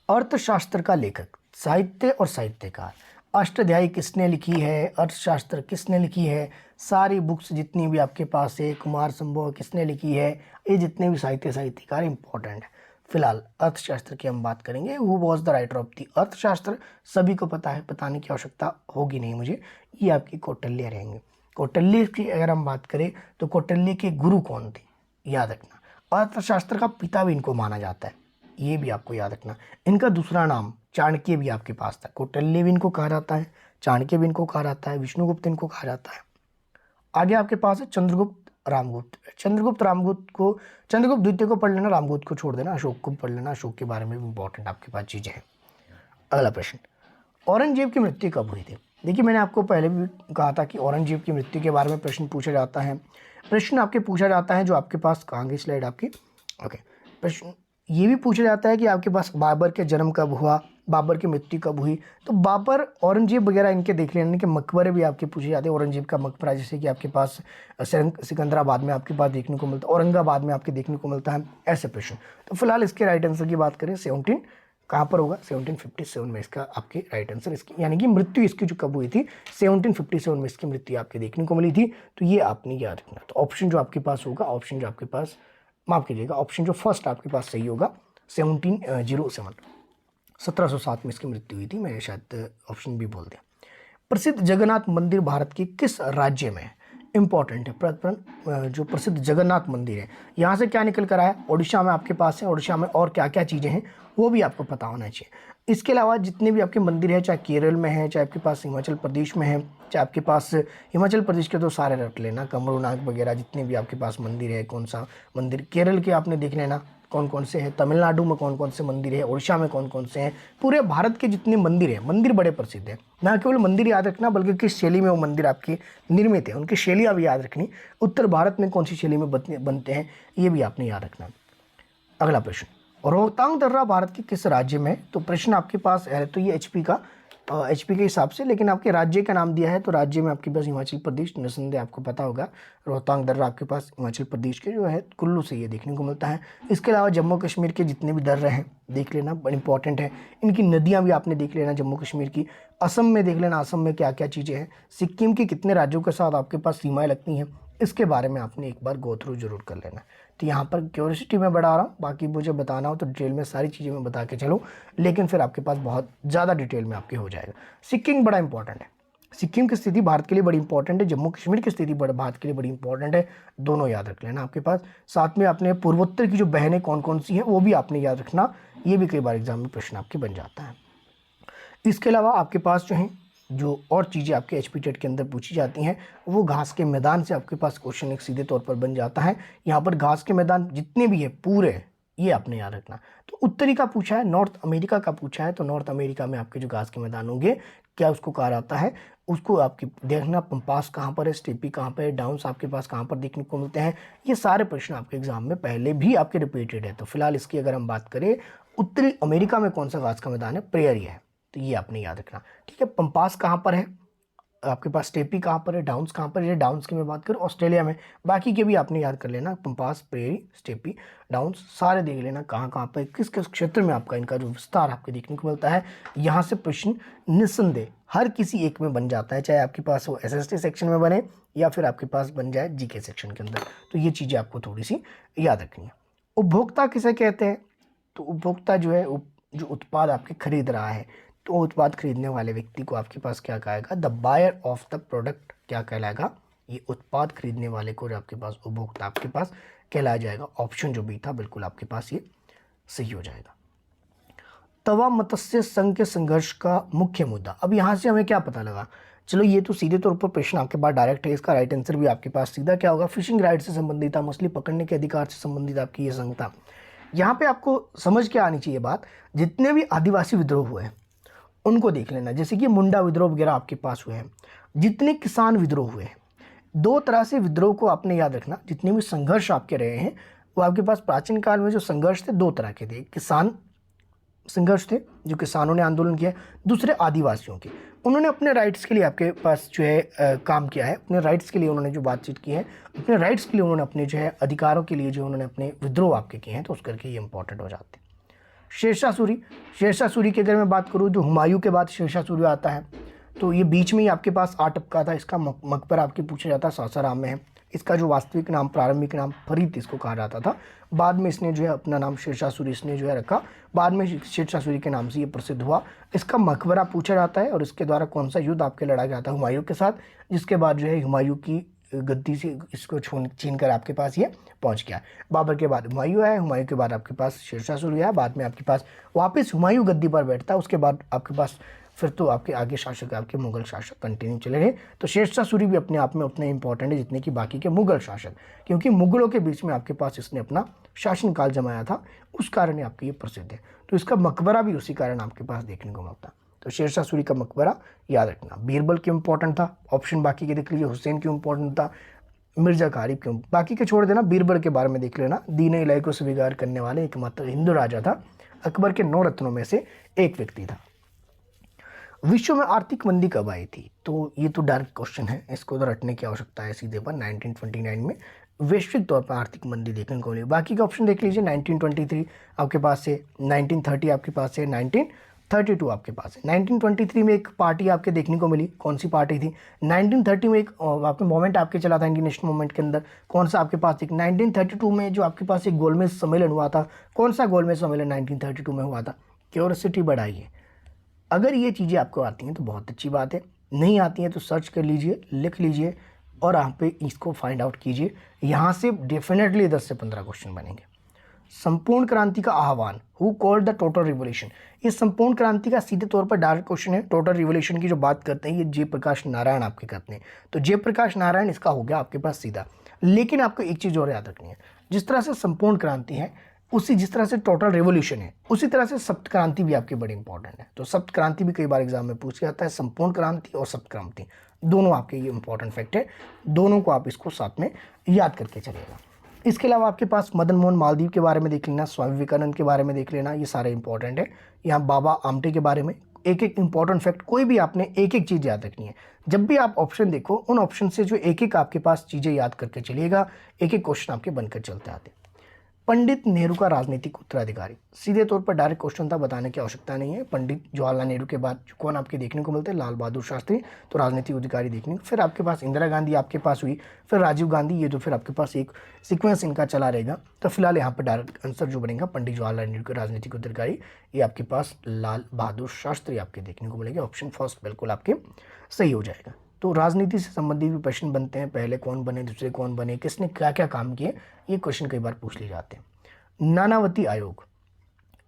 अर्थशास्त्र का लेखक, साहित्य और साहित्यकार, अष्टाध्यायी किसने लिखी है, अर्थशास्त्र किसने लिखी है, सारी बुक्स जितनी भी आपके पास है, कुमार संभव किसने लिखी है, ये जितने भी साहित्यकार इंपॉर्टेंट है। फिलहाल अर्थशास्त्र की हम बात करेंगे। Who was the writer of the अर्थशास्त्र, सभी को पता है, बताने की आवश्यकता होगी नहीं मुझे, ये आपकी कौटिल्य रहेंगे। कौटिल्य की अगर हम बात करें तो कौटिल्य के गुरु कौन थे, याद रखना। अर्थशास्त्र का पिता भी इनको माना जाता है, ये भी आपको याद रखना। इनका दूसरा नाम चाणक्य भी आपके पास था, कौटिल्य भी इनको कहा जाता है, चाणक्य भी इनको कहा जाता है, विष्णुगुप्त इनको कहा जाता है। आगे आपके पास है चंद्रगुप्त रामगुप्त। चंद्रगुप्त द्वितीय को पढ़ लेना, रामगुप्त को छोड़ देना, अशोक को पढ़ लेना, अशोक के बारे में भी इंपॉर्टेंट आपके पास चीज़ें हैं। अगला प्रश्न, औरंगजेब की मृत्यु कब हुई थी। देखिए मैंने आपको पहले भी कहा था कि औरंगजेब की मृत्यु के बारे में प्रश्न पूछा जाता है। प्रश्न आपके पूछा जाता है जो आपके पास कहाँ गई स्लाइड आपकी, ओके। प्रश्न ये भी पूछा जाता है कि आपके पास बाबर के जन्म कब हुआ, बाबर की मृत्यु कब हुई। तो बाबर, औरंगजेब वगैरह इनके देख लेने के मकबरे भी आपके पूछे जाते हैं। औरंगजेब का मकबरा जैसे कि आपके पास सिकंदराबाद में आपके पास देखने को मिलता है, औरंगाबाद में आपके देखने को मिलता है, ऐसे प्रश्न। तो फिलहाल इसके राइट आंसर की बात करें 17 कहाँ पर होगा, 1757 में इसका आपके राइट आंसर, इसकी यानी कि मृत्यु इसकी जो कब हुई थी 1757 में इसकी मृत्यु आपके देखने को मिली थी। तो ये आपने याद रखना। तो ऑप्शन जो आपके पास होगा, ऑप्शन जो आपके पास, माफ़ कीजिएगा, ऑप्शन जो फर्स्ट आपके पास सही होगा 1707 में इसकी मृत्यु हुई थी। मैंने शायद ऑप्शन भी बोल दिया। प्रसिद्ध जगन्नाथ मंदिर भारत के किस राज्य में है, इंपॉर्टेंट है। जो प्रसिद्ध जगन्नाथ मंदिर है यहाँ से क्या निकल कर आया, ओडिशा में आपके पास है। ओडिशा में और क्या क्या चीज़ें हैं वो भी आपको पता होना चाहिए। इसके अलावा जितने भी आपके मंदिर हैं, चाहे केरल में है, चाहे आपके पास हिमाचल प्रदेश में है, चाहे आपके पास हिमाचल प्रदेश के तो सारे रट लेना, कमरूनाग वगैरह जितने भी आपके पास मंदिर है, कौन सा मंदिर केरल के आपने देख लेना कौन कौन से हैं, तमिलनाडु में कौन कौन से मंदिर है, उड़ीसा में कौन कौन से हैं, पूरे भारत के जितने मंदिर हैं, मंदिर बड़े प्रसिद्ध हैं। ना केवल मंदिर याद रखना बल्कि किस शैली में वो मंदिर आपके निर्मित है, उनकी शैलियाँ भी याद रखनी। उत्तर भारत में कौन सी शैली में बनते हैं ये भी आपने याद रखना। अगला प्रश्न, रोहतांग दर्रा भारत के किस राज्य में है? तो प्रश्न आपके पास है तो ये एचपी के हिसाब से, लेकिन आपके राज्य का नाम दिया है तो राज्य में आपके पास हिमाचल प्रदेश, निसंदेह आपको पता होगा रोहतांग दर्रा आपके पास हिमाचल प्रदेश के जो है कुल्लू से ये देखने को मिलता है। इसके अलावा जम्मू कश्मीर के जितने भी दर्रे हैं देख लेना, बड़ी इंपॉर्टेंट है। इनकी नदियाँ भी आपने देख लेना जम्मू कश्मीर की। असम में देख लेना, असम में क्या क्या चीज़ें हैं। सिक्किम की कितने राज्यों के साथ आपके पास सीमाएँ लगती हैं, इसके बारे में आपने एक बार गो थ्रू जरूर कर लेना। तो यहाँ पर क्यूरियोसिटी में बढ़ा रहा हूँ, बाकी मुझे बताना हो तो डिटेल में सारी चीज़ें मैं बता के चलूँ, लेकिन फिर आपके पास बहुत ज़्यादा डिटेल में आपके हो जाएगा। सिक्किम बड़ा इंपॉर्टेंट है, सिक्किम की स्थिति भारत के लिए बड़ी इंपॉर्टेंट है, जम्मू कश्मीर की स्थिति भारत के लिए बड़ी इंपॉर्टेंट है, दोनों याद रख लेना आपके पास। साथ में आपने पूर्वोत्तर की जो बहनें कौन कौन सी हैं वो भी आपने याद रखना, ये भी कई बार एग्जाम में प्रश्न आपके बन जाता है। इसके अलावा आपके पास जो और चीज़ें आपके एचपी टेट के अंदर पूछी जाती हैं वो घास के मैदान से आपके पास क्वेश्चन एक सीधे तौर पर बन जाता है। यहाँ पर घास के मैदान जितने भी है पूरे ये आपने याद रखना। तो उत्तरी का पूछा है, नॉर्थ अमेरिका का पूछा है, तो नॉर्थ अमेरिका में आपके जो घास के मैदान होंगे क्या उसको कहा जाता है, उसको आपकी देखना। पंपास कहाँ पर है, स्टेपी कहाँ पर है, डाउन्स आपके पास कहाँ पर देखने को मिलते हैं, ये सारे प्रश्न आपके एग्जाम में पहले भी आपके रिपीटेड है। तो फिलहाल इसकी अगर हम बात करें उत्तरी अमेरिका में कौन सा घास का मैदान है, प्रेयरी है, तो ये आपने याद रखना। ठीक है, पंपास कहाँ पर है आपके पास, स्टेपी कहाँ पर है, डाउन्स कहाँ पर है, डाउन्स की मैं बात करूँ ऑस्ट्रेलिया में, बाकी के भी आपने याद कर लेना, पंपास, प्रेयरी, स्टेपी, डाउन्स सारे देख लेना कहाँ कहाँ पर किस किस क्षेत्र में आपका इनका जो विस्तार आपके देखने को मिलता है। यहाँ से प्रश्न निस्संदेह हर किसी एक में बन जाता है, चाहे आपके पास वो एसएसटी सेक्शन में बने या फिर आपके पास बन जाए जीके सेक्शन के अंदर। तो ये चीज़ें आपको थोड़ी सी याद रखनी है। उपभोक्ता किसे कहते हैं, तो उपभोक्ता जो है जो उत्पाद आपके खरीद रहा है, तो उत्पाद खरीदने वाले व्यक्ति को आपके पास क्या कहेगा, the buyer of the product क्या कहलाएगा, ये उत्पाद खरीदने वाले को जो आपके पास उपभोक्ता आपके पास कहलाया जाएगा। ऑप्शन जो भी था बिल्कुल आपके पास ये सही हो जाएगा। तवा मत्स्य संघ के संघर्ष का मुख्य मुद्दा, अब यहाँ से हमें क्या पता लगा, चलो ये तो सीधे तौर पर प्रश्न आपके पास डायरेक्ट है, इसका राइट आंसर भी आपके पास सीधा क्या होगा, फिशिंग राइट से संबंधित था, मछली पकड़ने के अधिकार से संबंधित आपकी ये संघ था। यहाँ पे आपको समझ के आनी चाहिए बात, जितने भी आदिवासी विद्रोह हुए हैं उनको देख लेना, जैसे कि मुंडा विद्रोह वगैरह आपके पास हुए हैं, जितने किसान विद्रोह हुए हैं, दो तरह से विद्रोह को आपने याद रखना। जितने भी संघर्ष आपके रहे हैं वो आपके पास प्राचीन काल में जो संघर्ष थे दो तरह के थे, किसान संघर्ष थे जो किसानों ने आंदोलन किया, दूसरे आदिवासियों के, उन्होंने अपने राइट्स के लिए आपके पास जो है काम किया है, अपने राइट्स के लिए उन्होंने जो बातचीत की है, अपने राइट्स के लिए उन्होंने अपने जो है अधिकारों के लिए जो उन्होंने अपने विद्रोह आपके किए हैं, तो उस करके ये इंपॉर्टेंट हो जाते हैं। शेरशाह सूरी की अगर मैं बात करूँ, जो हुमायूं के बाद शेरशाह सूरी आता है, तो ये बीच में ही आपके पास आ टपका था। इसका मकबरा आपके पूछा जाता है सासाराम में है। इसका जो वास्तविक नाम, प्रारंभिक नाम फरीद इसको कहा जाता था, बाद में इसने जो है अपना नाम शेरशाह सूरी इसने जो है रखा, बाद में शेरशाह सूरी के नाम से ये प्रसिद्ध हुआ। इसका मकबरा पूछा जाता है और इसके द्वारा कौन सा युद्ध आपके लड़ा गया था, हुमायूं के साथ, जिसके बाद जो है हुमायूं की गद्दी से इसको छीन कर आपके पास ये पहुंच गया। बाबर के बाद हुमायूं आया, हुमायूं के बाद आपके पास शेरशाह सूरी आया, बाद में आपके पास वापस हुमायूं गद्दी पर बैठता है, उसके बाद आपके पास फिर तो आपके आगे शासक आपके मुगल शासक कंटिन्यू चले रहे। तो शेरशाह सूरी भी अपने आप में उतने इंपॉर्टेंट है जितने कि बाकी के मुगल शासक, क्योंकि मुगलों के बीच में आपके पास इसने अपना शासनकाल जमाया था, उस कारण आपके ये प्रसिद्ध है। तो इसका मकबरा भी उसी कारण आपके पास देखने को मिलता। तो शेरशाह सूरी का मकबरा याद रखना। बीरबल क्यों इंपॉर्टेंट था, ऑप्शन बाकी के देख लीजिए, हुसैन क्यों इंपॉर्टेंट था, मिर्जा गालिब क्यों, बाकी के छोड़ देना, बीरबल के बारे में देख लेना। दीन इलाही को स्वीकार करने वाले एकमात्र हिंदू राजा था, अकबर के 9 रत्नों में से एक व्यक्ति था। विश्व में आर्थिक मंदी कब आई थी, तो ये तो डायरेक्ट क्वेश्चन है, इसको तो रटने की आवश्यकता है सीधे पर। 1929 में वैश्विक तौर पर आर्थिक मंदी देखने को मिली। बाकी का ऑप्शन देख लीजिए, 1923 आपके पास है, 1930 आपके पास है, 1932 आपके पास है। 1923 में एक पार्टी आपके देखने को मिली, कौन सी पार्टी थी। 1930 में एक आपके मूवमेंट आपके चला था, इंडियन नेशनल मूवमेंट के अंदर, कौन सा आपके पास एक। 1932 में जो आपके पास एक गोलमेज सम्मेलन हुआ था, कौन सा गोलमेज सम्मेलन 1932 में हुआ था। क्यूरियोसिटी बढ़ाइए, अगर ये चीज़ें आपको आती हैं तो बहुत अच्छी बात है, नहीं आती हैं तो सर्च कर लीजिए, लिख लीजिए और आप पे इसको फाइंड आउट कीजिए। यहाँ से डेफिनेटली 10 से 15 क्वेश्चन बनेंगे। संपूर्ण क्रांति का आह्वान, who called the total revolution. ये संपूर्ण क्रांति का सीधे तौर पर डायरेक्ट क्वेश्चन है। टोटल रिवॉल्यूशन की जो बात करते हैं ये जयप्रकाश नारायण आपके करते हैं, तो जयप्रकाश नारायण इसका हो गया आपके पास सीधा। लेकिन आपको एक चीज़ और याद रखनी है, जिस तरह से संपूर्ण क्रांति है उसी जिस तरह से टोटल रेवोल्यूशन है उसी तरह से सप्त क्रांति भी आपकी बड़ी इंपॉर्टेंट है। तो सप्त क्रांति भी कई बार एग्जाम में पूछ जाता है, संपूर्ण क्रांति और सप्त क्रांति दोनों आपके ये इंपॉर्टेंट फैक्ट है, दोनों को आप इसको साथ में याद करके चलिएगा। इसके अलावा आपके पास मदन मोहन मालदीव के बारे में देख लेना, स्वामी विवेकानंद के बारे में देख लेना, ये सारे इंपॉर्टेंट है। यहाँ बाबा आमटे के बारे में एक एक इंपॉर्टेंट फैक्ट, कोई भी आपने एक एक चीज़ याद रखनी है। जब भी आप ऑप्शन देखो उन ऑप्शन से जो एक एक आपके पास चीज़ें याद करके चलिएगा, एक एक क्वेश्चन आपके बनकर चलते आते। पंडित नेहरू का राजनीतिक उत्तराधिकारी, सीधे तौर पर डायरेक्ट क्वेश्चन था, बताने की आवश्यकता नहीं है। पंडित जवाहरलाल नेहरू के बाद कौन आपके देखने को मिलते हैं, लाल बहादुर शास्त्री, तो राजनीतिक अधिकारी देखने को। फिर आपके पास इंदिरा गांधी आपके पास हुई, फिर राजीव गांधी, ये तो फिर आपके पास एक सीक्वेंस इनका चला रहेगा। तो फिलहाल यहाँ पर डायरेक्ट आंसर जो बनेगा पंडित जवाहरलाल नेहरू के राजनीतिक उत्तराधिकारी, ये आपके पास लाल बहादुर शास्त्री आपके देखने को मिलेगा। ऑप्शन फर्स्ट बिल्कुल आपके सही हो जाएगा। तो राजनीति से संबंधित भी प्रश्न बनते हैं, पहले कौन बने, दूसरे कौन बने, किसने क्या क्या काम किए, ये क्वेश्चन कई बार पूछ लिए जाते हैं। नानावती आयोग,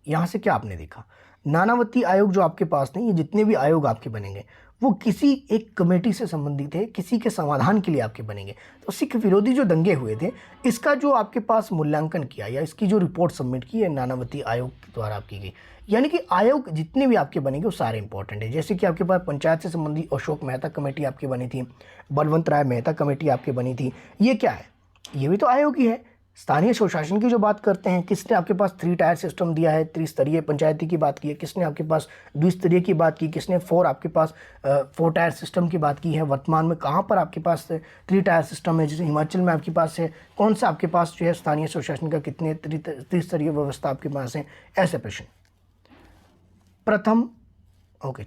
यहाँ से क्या आपने देखा, नानावती आयोग जो आपके पास नहीं, ये जितने भी आयोग आपके बनेंगे वो किसी एक कमेटी से संबंधित है, किसी के समाधान के लिए आपके बनेंगे। तो सिख विरोधी जो दंगे हुए थे इसका जो आपके पास मूल्यांकन किया या इसकी जो रिपोर्ट सबमिट की है नानावती आयोग के द्वारा आपकी गई। यानी कि आयोग जितने भी आपके बनेंगे वो सारे इंपॉर्टेंट है। जैसे कि आपके पास पंचायत से संबंधित अशोक मेहता कमेटी आपकी बनी थी, बलवंत राय मेहता कमेटी आपकी बनी थी, ये क्या है, ये भी तो आयोग ही है। स्थानीय स्वशासन की जो बात करते हैं, किसने आपके पास 3 टायर सिस्टम दिया है, त्रिस्तरीय पंचायती की बात की है, किसने आपके पास द्विस्तरीय की बात की, किसने 4 आपके पास 4 टायर सिस्टम की बात की है। वर्तमान में कहाँ पर आपके पास 3 टायर सिस्टम है, जैसे हिमाचल में आपके पास है, कौन सा आपके पास जो है स्थानीय स्वशासन का कितने त्रिस्तरीय व्यवस्था आपके पास है, ऐसे प्रश्न। प्रथम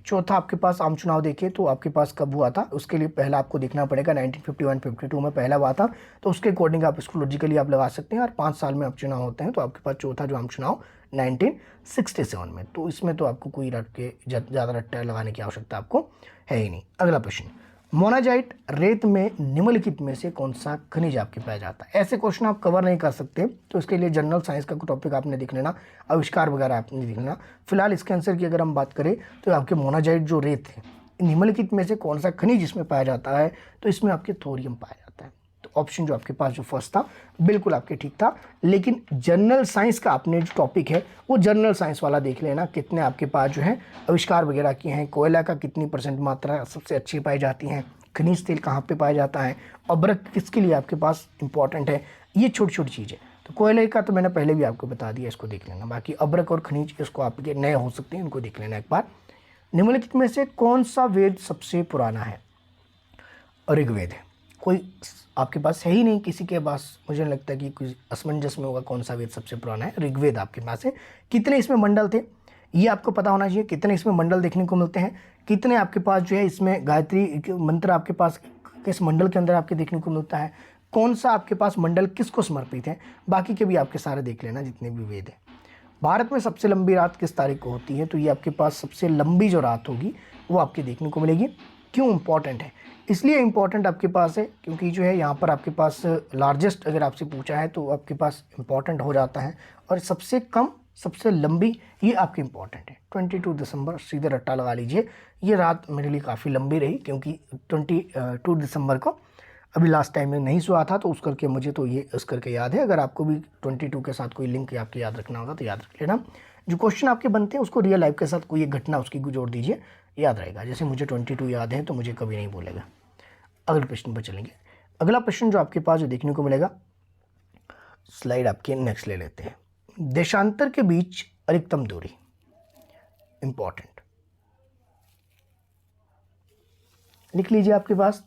चौथा आपके पास आम चुनाव देखिए तो आपके पास कब हुआ था, उसके लिए पहला आपको देखना पड़ेगा 1951-52 में पहला हुआ था, तो उसके अकॉर्डिंग आप इसको लॉजिकली आप लगा सकते हैं। और 5 साल में आप चुनाव होते हैं, तो आपके पास चौथा जो आम चुनाव 1967 में, तो इसमें तो आपको कोई ज़्यादा रट्टा लगाने की आवश्यकता आपको है ही नहीं। अगला प्रश्न, मोनाजाइट रेत में निम्नलिखित में से कौन सा खनिज आपके पाया जाता है। ऐसे क्वेश्चन आप कवर नहीं कर सकते, तो इसके लिए जनरल साइंस का टॉपिक आपने देख लेना, आविष्कार वगैरह आपने देख लेना। फिलहाल इसके आंसर की अगर हम बात करें तो आपके मोनाजाइट जो रेत है, निम्नलिखित में से कौन सा खनिज इसमें पाया जाता है, तो इसमें आपके थोरियम पाया जाता है। तो ऑप्शन जो आपके पास जो फर्स्ट था बिल्कुल आपके ठीक था। लेकिन जनरल साइंस का आपने जो टॉपिक है वो जनरल साइंस वाला देख लेना, कितने आपके पास जो है आविष्कार वगैरह किए हैं, कोयला का कितनी % मात्रा सबसे अच्छी पाई जाती है, खनिज तेल कहाँ पे पाया जाता है, अब्रक किसके लिए आपके पास इंपॉर्टेंट है, ये छोटी छोटी चीज़ें। तो कोयले का तो मैंने पहले भी आपको बता दिया, इसको देख लेना। बाकी अब्रक और खनिज इसको आपके नए हो सकते हैं, इनको देख लेना एक बार। निम्नलिखित में से कौन सा वेद सबसे पुराना है, ऋग्वेद है। कोई आपके पास है ही नहीं किसी के पास, मुझे नहीं लगता कि कुछ असमंजस में होगा कौन सा वेद सबसे पुराना है, ऋग्वेद आपके पास है। कितने इसमें मंडल थे ये आपको पता होना चाहिए, कितने इसमें मंडल देखने को मिलते हैं, कितने आपके पास जो है इसमें गायत्री मंत्र आपके पास किस मंडल के अंदर आपके देखने को मिलता है, कौन सा आपके पास मंडल किसको समर्पित है, बाकी के भी आपके सारे देख लेना जितने भी वेद हैं। भारत में सबसे लंबी रात किस तारीख को होती है, तो ये आपके पास सबसे लंबी जो रात होगी वो आपके देखने को मिलेगी। क्यों इंपॉर्टेंट है, इसलिए इंपॉर्टेंट आपके पास है क्योंकि जो है यहाँ पर आपके पास लार्जेस्ट अगर आपसे पूछा है तो आपके पास इंपॉर्टेंट हो जाता है, और सबसे कम सबसे लंबी ये आपकी इंपॉर्टेंट है। 22 दिसंबर सीधे रट्टा लगा लीजिए, ये रात मेरे लिए काफ़ी लंबी रही क्योंकि 22 दिसंबर को अभी लास्ट टाइम में नहीं सोया था, तो उस करके मुझे तो ये इस करके याद है। अगर आपको भी 22 के साथ कोई लिंक आपके याद रखना होगा तो याद रख लेना। जो क्वेश्चन आपके बनते हैं उसको रियल लाइफ के साथ कोई एक घटना उसकी जोड़ दीजिए, याद रहेगा। जैसे मुझे 22 याद है तो मुझे कभी नहीं भूलेगा। अगले प्रश्न पर चलेंगे। अगला प्रश्न जो आपके पास जो देखने को मिलेगा, स्लाइड आपके नेक्स्ट ले लेते हैं। देशांतर के बीच अधिकतम दूरी, इंपॉर्टेंट लिख लीजिए आपके पास।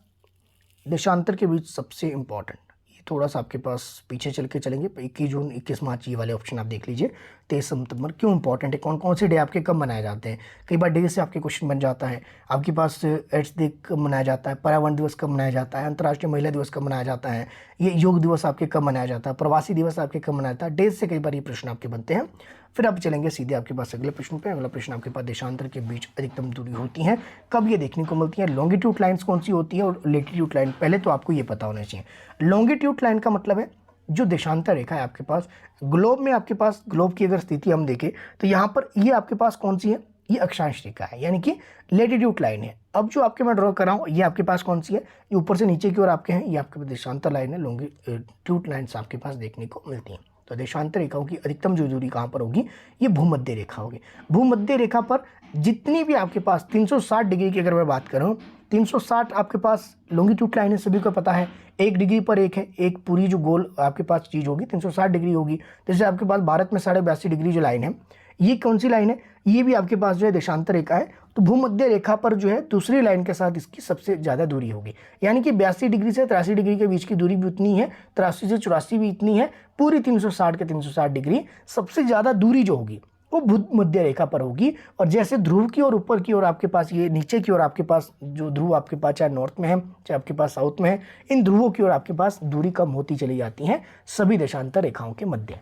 देशांतर के बीच सबसे इंपॉर्टेंट, ये थोड़ा सा आपके पास पीछे चल के चलेंगे। 21 जून 21 मार्च ये वाले ऑप्शन आप देख लीजिए। 23 सितंबर क्यों इंपॉर्टेंट है, कौन कौन से डे आपके कब मनाए जाते हैं। कई बार डे से आपके क्वेश्चन बन जाता है। आपके पास एड्स डे कब मनाया जाता है, पर्यावरण दिवस कब मनाया जाता है, अंतर्राष्ट्रीय महिला दिवस कब मनाया जाता है, ये योग दिवस आपके कब मनाया जाता है, प्रवासी दिवस आपके कब मनाया जाता है। डेज से कई बार ये प्रश्न आपके बनते हैं। फिर आप चलेंगे सीधे आपके पास अगले प्रश्न पे। अगला प्रश्न आपके पास देशांतर के बीच अधिकतम दूरी होती है कब, ये देखने को मिलती है। लॉन्गिट्यूड लाइन्स कौन सी होती है और लेटीट्यूड लाइन, पहले तो आपको ये पता होना चाहिए। लॉन्गिट्यूड लाइन का मतलब है जो देशांतर रेखा है आपके पास ग्लोब में, आपके पास ग्लोब की अगर स्थिति हम देखें तो यहाँ पर ये आपके पास कौन सी है, ये अक्षांश रेखा है यानी कि लेटिट्यूड लाइन है। अब जो आपके मैं ड्रॉ कर रहा हूँ ये आपके पास कौन सी है, ये ऊपर से नीचे की ओर आपके हैं, ये आपके पास देशांतर लाइन है, लॉन्गिट्यूड लाइन्स आपके पास देखने को मिलती हैं। तो देशांतर रेखाओं की अधिकतम जो दूरी कहाँ पर होगी, ये भूमध्य रेखा होगी। भूमध्य रेखा पर जितनी भी आपके पास 360 डिग्री की अगर मैं बात करूँ, 360 आपके पास लॉन्गिट्यूड लाइन है, सभी को पता है 1 डिग्री पर एक है, एक पूरी जो गोल आपके पास चीज़ होगी 360 डिग्री होगी। जैसे आपके पास भारत में 82.5 डिग्री जो लाइन है, ये कौन सी लाइन है, ये भी आपके पास जो है देशांतर रेखा है। तो भूमध्य रेखा पर जो है दूसरी लाइन के साथ इसकी सबसे ज़्यादा दूरी होगी, यानी कि 82 डिग्री से 83 डिग्री के बीच की दूरी भी उतनी है, 83 से 84 भी इतनी है, पूरी 360 के 360 डिग्री सबसे ज़्यादा दूरी जो होगी वो भूमध्य रेखा पर होगी। और जैसे ध्रुव की ओर ऊपर की ओर आपके पास, ये नीचे की ओर आपके पास जो ध्रुव आपके पास चाहे नॉर्थ में है चाहे आपके पास साउथ में है, इन ध्रुवों की ओर आपके पास दूरी कम होती चली जाती है सभी देशांतर रेखाओं के मध्य।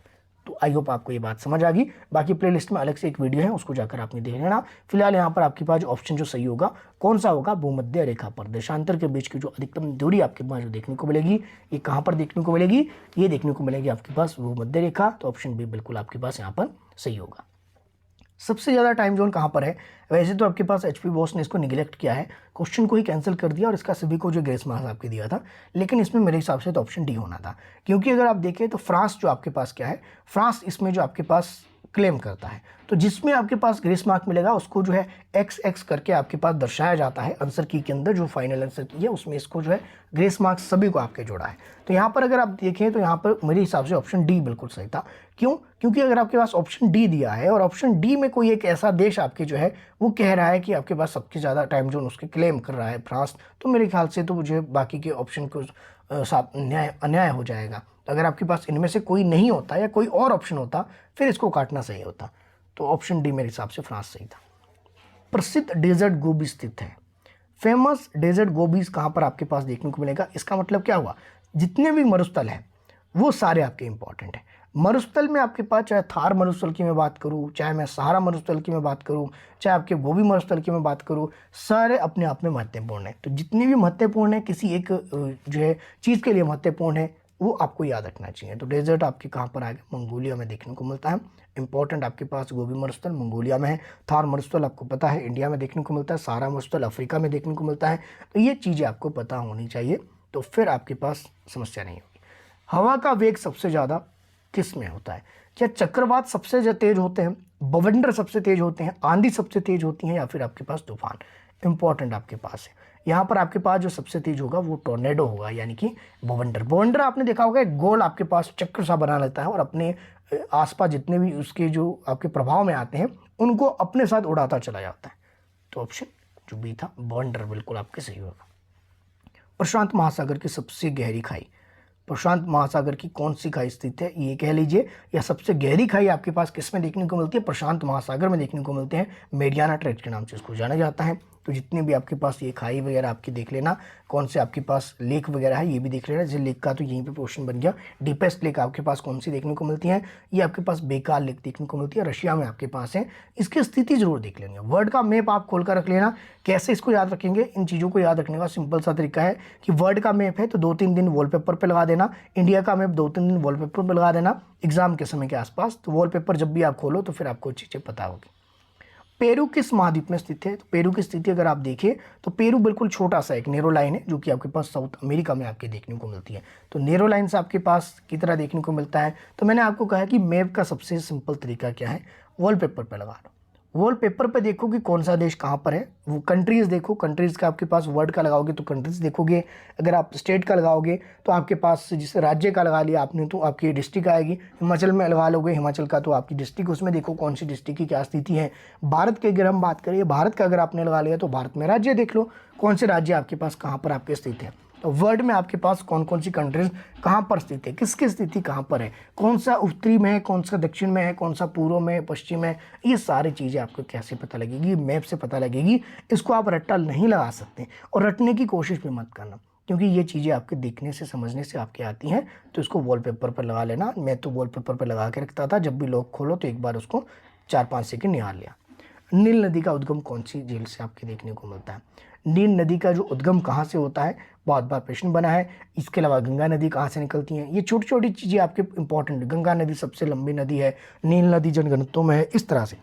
तो आई होप आपको ये बात समझ आ गई। बाकी प्लेलिस्ट में अलग से एक वीडियो है, उसको जाकर आपने देख लेना। फिलहाल यहाँ पर आपके पास ऑप्शन जो सही होगा कौन सा होगा, भूमध्य रेखा पर देशांतर के बीच की जो अधिकतम दूरी आपके पास जो देखने को मिलेगी, ये कहाँ पर देखने को मिलेगी, ये देखने को मिलेगी आपके पास भूमध्य रेखा। तो ऑप्शन बी बिल्कुल आपके पास यहाँ पर सही होगा। सबसे ज़्यादा टाइम जोन कहाँ पर है, वैसे तो आपके पास एचपी बॉस ने इसको निगलेक्ट किया है, क्वेश्चन को ही कैंसिल कर दिया और इसका सभी को जो ग्रेस मार्क्स आपके दिया था, लेकिन इसमें मेरे हिसाब से तो ऑप्शन डी होना था। क्योंकि अगर आप देखें तो फ्रांस जो आपके पास क्या है, फ्रांस इसमें जो आपके पास क्लेम करता है, तो जिसमें आपके पास ग्रेस मार्क मिलेगा उसको जो है XX करके आपके पास दर्शाया जाता है आंसर की के अंदर, जो फाइनल आंसर की है उसमें इसको जो है ग्रेस मार्क्स सभी को आपके जोड़ा है। तो यहाँ पर अगर आप देखें तो यहाँ पर मेरे हिसाब से ऑप्शन डी बिल्कुल सही था। क्यों, क्योंकि अगर आपके पास ऑप्शन डी दिया है और ऑप्शन डी में कोई एक ऐसा देश आपके जो है वो कह रहा है कि आपके पास सबसे ज़्यादा टाइम जोन उसके क्लेम कर रहा है फ्रांस, तो मेरे ख्याल से तो मुझे बाकी के ऑप्शन को अन्याय हो जाएगा। अगर आपके पास इनमें से कोई नहीं होता या कोई और ऑप्शन होता फिर इसको काटना सही होता। तो ऑप्शन डी मेरे हिसाब से फ्रांस सही था। प्रसिद्ध डेजर्ट गोबी स्थित है, फेमस डेजर्ट गोबीज कहाँ पर आपके पास देखने को मिलेगा। इसका मतलब क्या हुआ, जितने भी मरुस्थल हैं वो सारे आपके इंपॉर्टेंट हैं। मरुस्थल में आपके पास चाहे थार मरुस्थल की मैं बात करूँ, चाहे मैं सहारा मरुस्थल की मैं बात करूँ, चाहे आपके गोबी मरुस्थल की मैं बात करूँ, सारे अपने आप में महत्वपूर्ण हैं। तो जितने भी महत्वपूर्ण है, किसी एक जो है चीज़ के लिए महत्वपूर्ण है, वो आपको याद रखना चाहिए। तो डेजर्ट आपके कहाँ पर आ गया, मंगोलिया में देखने को मिलता है। इंपॉर्टेंट आपके पास गोबी मरुस्थल मंगोलिया में है, थार मरुस्थल आपको पता है इंडिया में देखने को मिलता है, सहारा मरुस्थल अफ्रीका में देखने को मिलता है। तो ये चीज़ें आपको पता होनी चाहिए, तो फिर आपके पास समस्या नहीं होगी। हवा का वेग सबसे ज़्यादा किस में होता है, क्या चक्रवात सबसे तेज होते हैं, बवंडर सबसे तेज होते हैं, आंधी सबसे तेज होती हैं, या फिर आपके पास तूफान। इंपॉर्टेंट आपके पास है, यहाँ पर आपके पास जो सबसे तेज होगा वो टोर्नेडो होगा, यानी कि बवंडर। बवंडर आपने देखा होगा एक गोल आपके पास चक्र सा बना लेता है और अपने आसपास जितने भी उसके जो आपके प्रभाव में आते हैं उनको अपने साथ उड़ाता चला जाता है। तो ऑप्शन जो बी था बवंडर बिल्कुल आपके सही होगा। प्रशांत महासागर की सबसे गहरी खाई, प्रशांत महासागर की कौन सी खाई स्थित है, ये कह लीजिए, या सबसे गहरी खाई आपके पास किस में देखने को मिलती है, प्रशांत महासागर में देखने को मिलते हैं। मेरियाना ट्रेंच के नाम से इसको जाना जाता है। तो जितने भी आपके पास ये खाई वगैरह आपकी देख लेना, कौन से आपके पास लेक वगैरह है ये भी देख लेना। जैसे लेक का तो यहीं पे क्वेश्चन बन गया, डीपेस्ट लेक आपके पास कौन सी देखने को मिलती है, ये आपके पास बेकार लेक देखने को मिलती है, रशिया में आपके पास है। इसकी स्थिति जरूर देख लेंगे। वर्ल्ड का मैप आप खोल कर रख लेना। कैसे इसको याद रखेंगे, इन चीज़ों को याद रखने का सिंपल सा तरीका है कि वर्ल्ड का मैप है तो 2-3 दिन वॉलपेपर पर लगा देना, इंडिया का मैप 2-3 दिन वॉलपेपर पर लगा देना एग्जाम के समय के आसपास। तो वॉलपेपर जब भी आप खोलो तो फिर आपको चीज़ें पता होगी। पेरू किस महाद्वीप में स्थित है, तो पेरू की स्थिति अगर आप देखें तो पेरू बिल्कुल छोटा सा एक नेरो लाइन है जो कि आपके पास साउथ अमेरिका में आपके देखने को मिलती है। तो नेरो लाइन से आपके पास की तरह देखने को मिलता है। तो मैंने आपको कहा कि मैप का सबसे सिंपल तरीका क्या है, वॉलपेपर पर लगा लो। वॉलपेपर पे देखो कि कौन सा देश कहाँ पर है, वो कंट्रीज़ देखो, कंट्रीज़ का आपके पास वर्ड का लगाओगे तो कंट्रीज़ देखोगे, अगर आप स्टेट का लगाओगे तो आपके पास जिसे राज्य का लगा लिया आपने तो आपकी डिस्ट्रिक्ट आएगी। हिमाचल में लगा लोगे हिमाचल का तो आपकी डिस्ट्रिक्ट, उसमें देखो कौन सी डिस्ट्रिक्ट की क्या स्थिति है। भारत की अगर हम बात करें, भारत का अगर आपने लगा लिया तो भारत में राज्य देख लो, कौन से राज्य आपके पास कहाँ पर आपके स्थित है। तो वर्ल्ड में आपके पास कौन कौन सी कंट्रीज कहाँ पर स्थित है, किसकी स्थिति कहाँ पर है, कौन सा उत्तरी में है, कौन सा दक्षिण में है, कौन सा पूर्व में, पश्चिम में, ये सारी चीज़ें आपको कैसे पता लगेगी, मैप से पता लगेगी। इसको आप रट्टा नहीं लगा सकते और रटने की कोशिश भी मत करना, क्योंकि ये चीज़ें आपके देखने से समझने से आपके आती हैं। तो इसको वॉलपेपर पर लगा लेना। मैं तो वॉलपेपर पर लगा के रखता था, जब भी लॉक खोलो तो एक बार उसको 4-5 सेकंड निहार लिया। नील नदी का उद्गम कौन सी झील से आपके देखने को मिलता है, नील नदी का जो उद्गम कहाँ से होता है, बहुत बार प्रश्न बना है। इसके अलावा गंगा नदी कहाँ से निकलती है, ये छोटी छोटी चीज़ें आपके इंपॉर्टेंट। गंगा नदी सबसे लंबी नदी है, नील नदी जनगणना में है, इस तरह से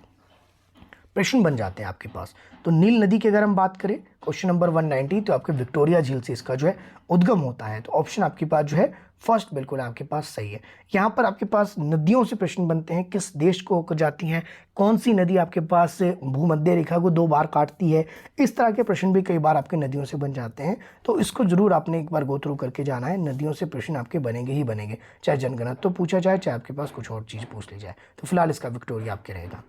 प्रश्न बन जाते हैं आपके पास। तो नील नदी की अगर हम बात करें क्वेश्चन नंबर 190, तो आपके विक्टोरिया झील से इसका जो है उद्गम होता है। तो ऑप्शन आपके पास जो है फर्स्ट बिल्कुल आपके पास सही है। यहाँ पर आपके पास नदियों से प्रश्न बनते हैं, किस देश को होकर जाती हैं, कौन सी नदी आपके पास भूमध्य रेखा को 2 बार काटती है, इस तरह के प्रश्न भी कई बार आपके नदियों से बन जाते हैं। तो इसको जरूर आपने एक बार गो थ्रू करके जाना है। नदियों से प्रश्न आपके बनेंगे ही बनेंगे, चाहे जनगणना तो पूछा जाए, चाहे आपके पास कुछ और चीज़ पूछ ली जाए। तो फिलहाल इसका विक्टोरिया आपके रहेगा।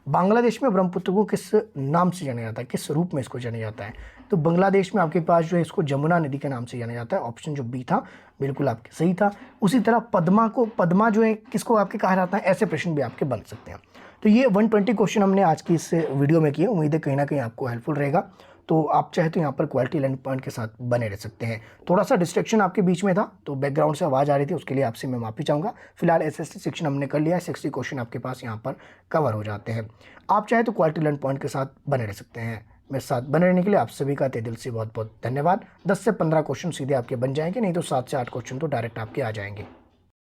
बांग्लादेश में ब्रह्मपुत्र को किस नाम से जाना जाता है, किस रूप में इसको जाना जाता है, तो बांग्लादेश में आपके पास जो है इसको जमुना नदी के नाम से जाना जाता है। ऑप्शन जो बी था बिल्कुल आपके सही था। उसी तरह पद्मा जो है किसको आपके कहा जाता है, ऐसे प्रश्न भी आपके बन सकते हैं। तो ये 120 क्वेश्चन हमने आज की इस वीडियो में किए। उम्मीद है कहीं ना कहीं आपको हेल्पफुल रहेगा। तो आप चाहे तो यहाँ पर क्वालिटी लर्निंग पॉइंट के साथ बने रह सकते हैं। थोड़ा सा डिस्ट्रैक्शन आपके बीच में था, तो बैकग्राउंड से आवाज़ आ रही थी, उसके लिए आपसे मैं माफ़ी चाहूँगा। फिलहाल एसएससी सेक्शन हमने कर लिया है, 60 क्वेश्चन आपके पास यहाँ पर कवर हो जाते हैं। आप चाहे तो क्वालिटी लर्निंग पॉइंट के साथ बने रह सकते हैं। मेरे साथ बने रहने के लिए आप सभी का तहे दिल से बहुत बहुत धन्यवाद। 10 से 15 क्वेश्चन सीधे आपके बन जाएंगे, नहीं तो 7 से 8 क्वेश्चन तो डायरेक्ट आपके आ जाएंगे।